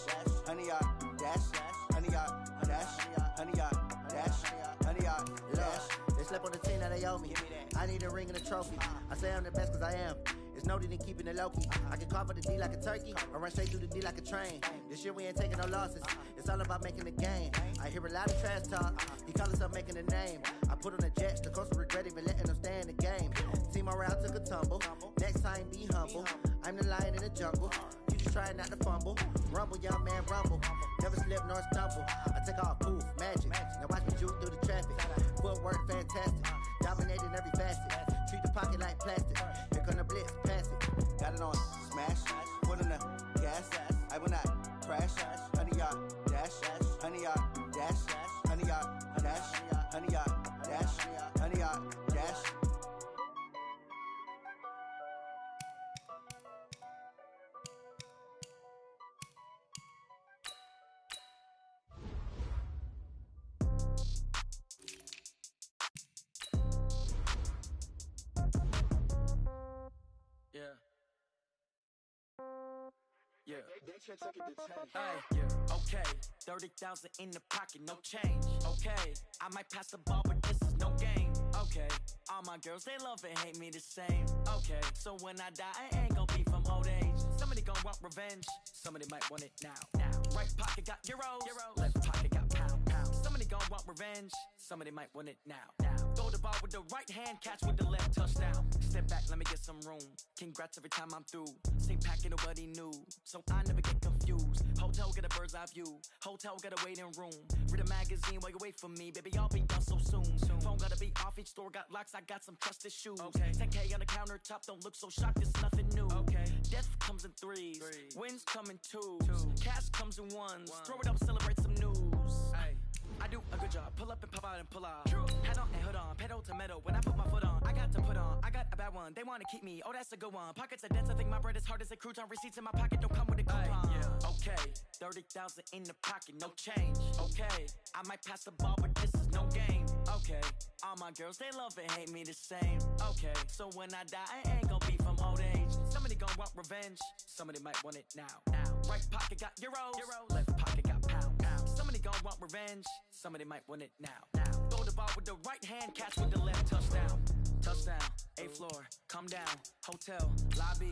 honey, y'all dash, honey, y'all dash, honey, y'all dash, honey, y'all dash. They slept on the team that they owe me. I need a ring and a trophy. I say I'm the best cause I am. It's no need in keeping it low-key. I can carve for the D like a turkey, or run straight through the D like a train. This year we ain't taking no losses. It's all about making the game. I hear a lot of trash talk. He call himself making a name. I put on the Jets, the coach regret even letting them stay in the game. Team morale took a tumble. Next time be humble. I'm the lion in the jungle. You just trying not to fumble. Rumble, young man, rumble. Never slip nor stumble. I take off, poof. magic. Now watch me juke through the traffic. Footwork fantastic, dominating every facet. Treat the pocket like plastic. Here come the blitz, pass it. Got it on smash, foot on the gas. I will not crash. 100-yard dash, 100-yard dash, 100-yard dash, 100-yard dash, 100-yard dash. Okay, 30,000 in the pocket, no change. Okay, I might pass the ball, but this is no game. Okay, all my girls, they love and hate me the same. Okay, so when I die, I ain't gon' be from old age. Somebody gon' want revenge, somebody might want it now. Right pocket got euros, left pocket got pound. Somebody gon' want revenge, somebody might want it now. Throw the ball with the right hand, catch with the left, touchdown. Step back, let me get some room. Congrats every time I'm through. Same packet, nobody knew, so I never get confused. Hotel get a bird's eye view, hotel get a waiting room. Read a magazine while you wait for me, baby, I'll be done so soon. Phone gotta be off, each store got locks, I got some trusted shoes. 10K on the countertop, don't look so shocked, it's nothing new. Death comes in threes, wins come in twos. Cash comes in ones, throw it up, celebrate some news. I do a good job, pull up and pop out and pull out. Head on and hood on, pedal to metal. When I put my foot on, I got to put on. I got a bad one, they wanna keep me, oh that's a good one. Pockets are dense, I think my bread is hard as a crouton. Receipts in my pocket don't come with a coupon. Okay, 30,000 in the pocket, no change. Okay, I might pass the ball, but this is no game. Okay, all my girls, they love and hate me the same. Okay, so when I die, I ain't gon' be from old age. Somebody gon' want revenge, somebody might want it now. Right pocket got euros, left pocket got pound. Somebody gon' want revenge, somebody might want it now. Throw the ball with the right hand, catch with the left, touchdown. Touchdown, 8th floor, come down, hotel, lobby.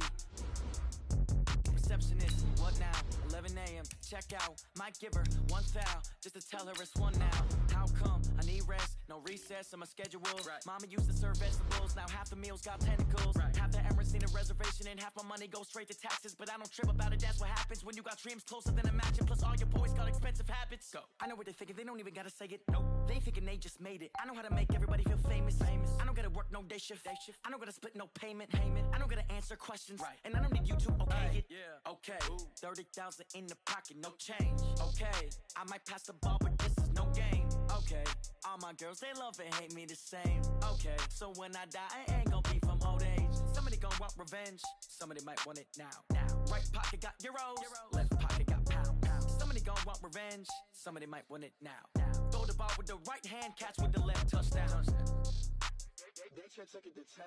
Receptionist, what now? 11 a.m., check out. Might give her one foul, just to tell her it's one now. How come? I need rest, no recess in my schedule. Mama used to serve vegetables, now half the meals got tentacles. Half the Emirates need a reservation and half my money goes straight to taxes. But I don't trip about it, that's what happens when you got dreams closer than a match. And plus all your boys got expensive habits. Go. I know what they're thinking, they don't even gotta say it. Nope. They ain't thinking they just made it. I know how to make everybody feel famous. I don't gotta work no day shift. I don't gotta split no payment. I don't gotta answer questions. And I don't need you to okay it. Okay, 30,000 in the pocket, no change. Okay, I might pass the ball, but this is no game. Okay, all my girls, they love and hate me the same. Okay, so when I die, I ain't gon' be from old age. Somebody gon' want revenge, somebody might want it now. Right pocket got euros, left pocket got pound. Somebody gon' want revenge, somebody might want it now. Throw the ball with the right hand, catch with the left, touchdown. They should take it to 10.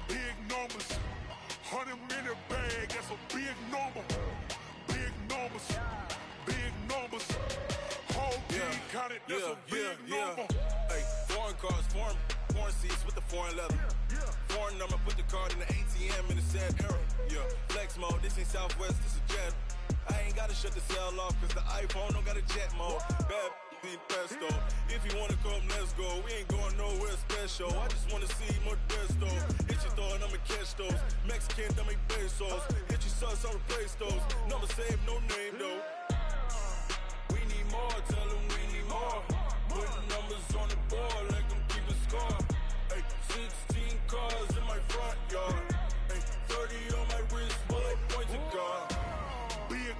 Big numbers, 100-minute bag, that's a big number. Big numbers, whole team counted, that's a big number. Hey, foreign cars, foreign seats with the foreign leather. Foreign number, put the card in the ATM in the sad era. Flex mode, this ain't Southwest, this is Jet. I ain't gotta shut the cell off, cause the iPhone don't got a jet mode. Bad need pesto. If you wanna come, let's go. We ain't going nowhere special. I just wanna see more Modesto. Hit your thought, I'ma catch those. Mexican, I'ma pesos. Hit your sus, I'll replace those. Number save, no name though. We need more, tell them we need more. Put numbers on the board, let them keep a score. Ay, 16 cars in my front yard. Ay, 30 on my wrist, bullet pointed guard. Big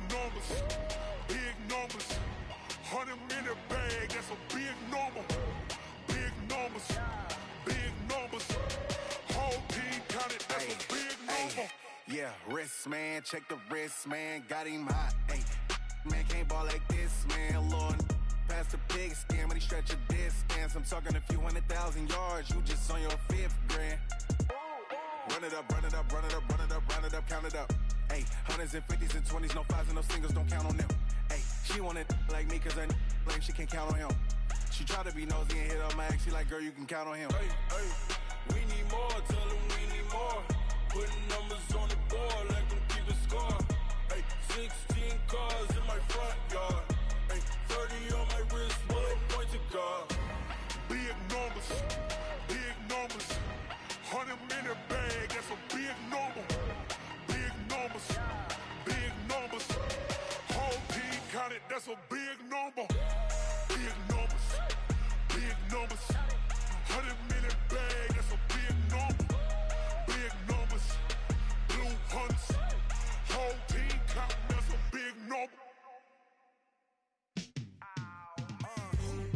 numbers, 100-minute bag, that's a big number. Big numbers, whole team counted, that's a big number. Yeah, wrist man, check the wrist man, got him hot. Ay, man can't ball like this, man. Lord, past the pig skin when he stretch a distance. I'm talking a few 100,000 yards, you just on your 5th grand. Run it up, count it up. Ay, hundreds and 50s and 20s, no 5s and no singles, don't count on them. Ay, She wanted like me cause her like she can count on him. She tried to be nosy and hit up my ex. She like, girl, you can count on him. Hey, we need more, tell them we need more. Putting numbers on the board, let them keep the score. Hey, 16 cars in my front yard. Hey, 30 on my wrist, one point to guard. Big numbers, 100 minute bag, that's a big number. Big numbers, whole team counted, that's a big number. Big numbers, 100 minute bag, that's a big number. Big numbers, blue hunts, whole team counting, that's a big number.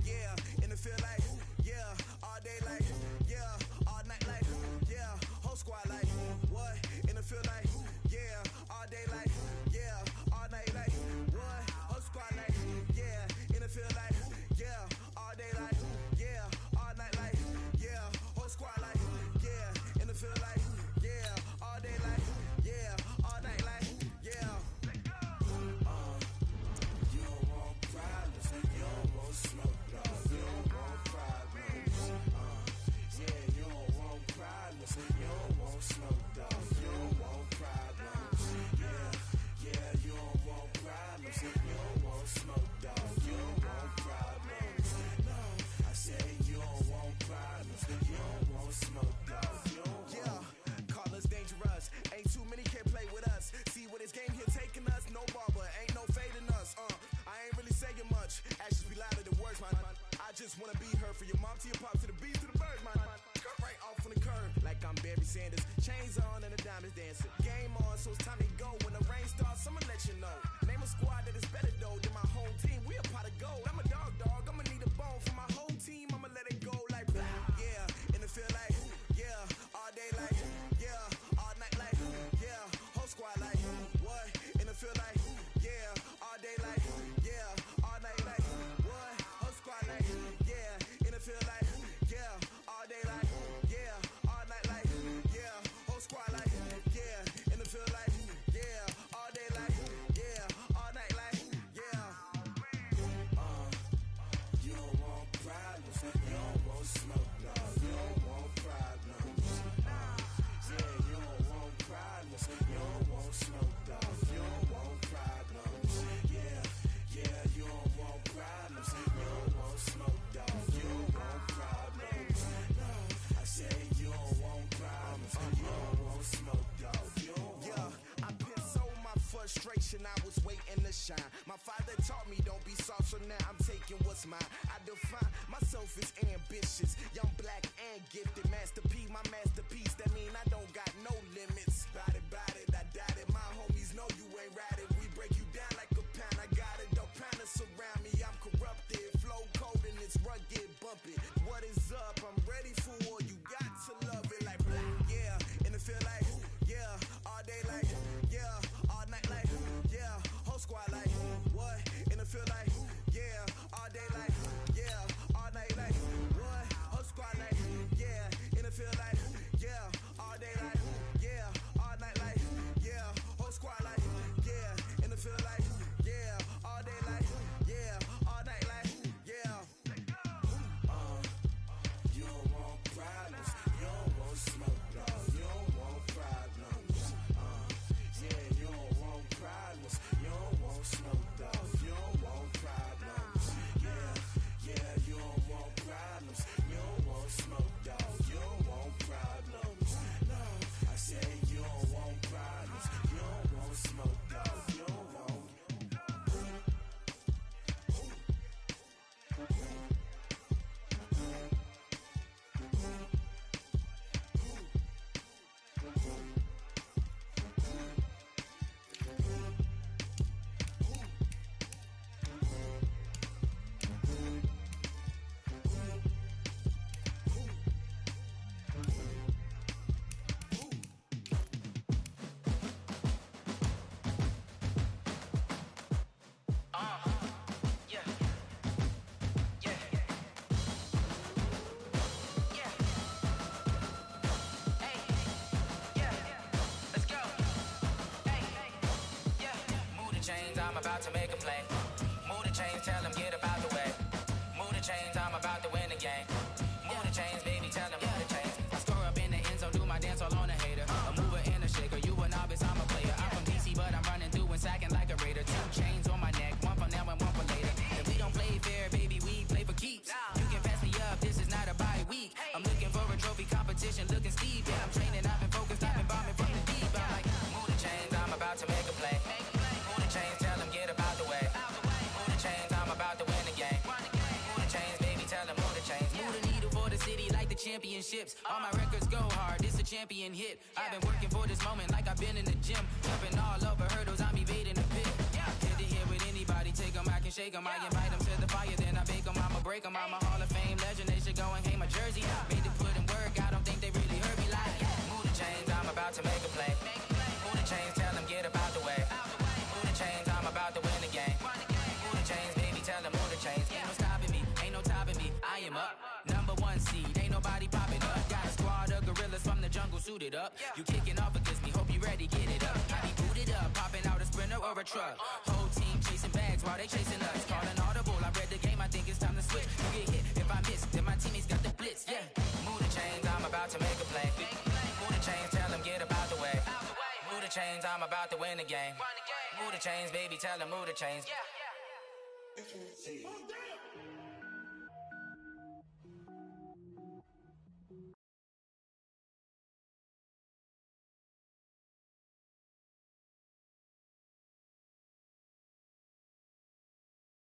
Yeah, in the field like, yeah, all day like, yeah, all night like, yeah, whole squad like, what? In the field like, yeah, all day like, yeah, all night like, what? Whole squad like, yeah, in the field like, yeah, all day like, yeah, all night like, yeah, whole squad like, yeah, in the field like, yeah, all day like, yeah, all night like, yeah. You don't want problems, you don't want smoke, dog. You don't want problems. Yeah, you don't want problems, you don't want smoke, dog. You don't want problems. Yeah, you don't want problems, you don't want smoke, dog. You don't want problems. No, I said you don't want problems, you don't want smoke, dog. You don't Yeah, call us dangerous. Ain't too many can play with us. See where this game here taking us. No barber, ain't no fading us. I ain't really saying much. Actions be louder than words, man. I just wanna be heard for your mom to your pop to the beat to the birds, man. Cut right off on the curb like I'm Barry Sanders. Chains on and the diamonds dancing. Game on, so it's time to go. When the rain starts, I'ma let you know. Name a squad that is better though than my home team. We a pot of gold. I'm a dog. I'ma need a bone for my whole team. I'ma let it go like blah. Yeah, in the field like, yeah, all day like, yeah, all night like, yeah, whole squad like, what? In the field like, yeah, all day like, yeah, all night like, what? Whole squad like, yeah, in the field like, yeah, all day like, yeah, all night like, yeah, whole squad like, yeah, in the field like, yeah, all day like, yeah, all night like, yeah. You don't want problems, you don't want smoke, dog. You don't want problems. Yeah, you don't want problems, you don't want smoke, dog. You don't want problems. Yeah, you don't want problems, you don't want smoke, dog. You don't want problems. No, I said you don't want problems, you don't want smoke, dog. You don't want. Yeah, I put so my frustration, I was waiting to shine. My father taught me don't be soft, so now I'm taking what's mine. I define myself as ambitious, young, black, and gifted. Master P, my masterpiece, that mean I don't got no limits. Bout it, I doubt it. My homies know you ain't ride it. We break you down like a pound. I got it, don't pound us around me. I'm corrupted, flow cold and it's rugged, bumpy. What is up? I'm ready for war. You got to love it like blah. Yeah, in the field like, yeah, all day like, yeah, all night like, yeah, whole squad like, what? In the field like, yeah, all day like, yeah, all night like, what? Whole squad like, yeah, in the field like, yeah, all day like, yeah, all night like, yeah, whole squad like, yeah, in the field like, yeah, all day like, yeah, all night like, yeah. You don't want problems, you don't want smoke, dog. You don't want problems. Yeah, you don't want problems, you don't want smoke, dog. You don't want problems. Yeah, you don't want problems, you don't want smoke, dog. You don't want problems. No, I said you don't want problems, you don't want smoke, dog. You don't want. I'm about to make a play. tell them move the chains. I score up in the end zone, do my dance all on a hater. A mover and a shaker, you a novice, I'm a player. I'm from DC, but I'm running through and sacking like a raider. 2 chains on my neck, one for now and one for later. And we don't play fair, baby, we play for keeps. You can pass me up, this is not a bye week. I'm looking for a trophy competition, looking steep. Yeah, I'm training, I've been focused, I've been bombing from the deep. I'm like, move the chains, I'm about to make a play. Move the chains, tell them get about the way. Move the chains, I'm about to win the game. Move the chains, baby, tell them move the chains. Move the needle for the city like the championships. All my records go hard, this a champion hit. I've been working for this moment like I've been in the gym. Jumping all over hurdles, I'm evading the pit. Hit to hit with anybody, take them, I can shake them. I invite them to the fire, then I bake them, I'ma break them. I'm a Hall of Fame legend, they should go and hang my jersey. Made to put in work, I don't think they really heard me like. Move the chains, I'm about to make a play. Move the chains, tell them get about the way. Move the chains, I'm about to win the game. Move the chains, baby, tell them move the chains. Ain't no stopping me, ain't no topping me, I am up. #1 seed, ain't nobody popping up. Got a squad of gorillas from the jungle suited up. You kicking off against me, hope you ready, get it up. I be booted up, popping out a Sprinter or a truck. Whole team chasing bags while they chasing us. Calling audible, I read the game, I think it's time to switch. You get hit, if I miss, then my teammates got the blitz, yeah. Move the chains, I'm about to make a play. Move the chains, tell them get about the way. Move the chains, I'm about to win the game. Move the chains, baby, tell them move the chains.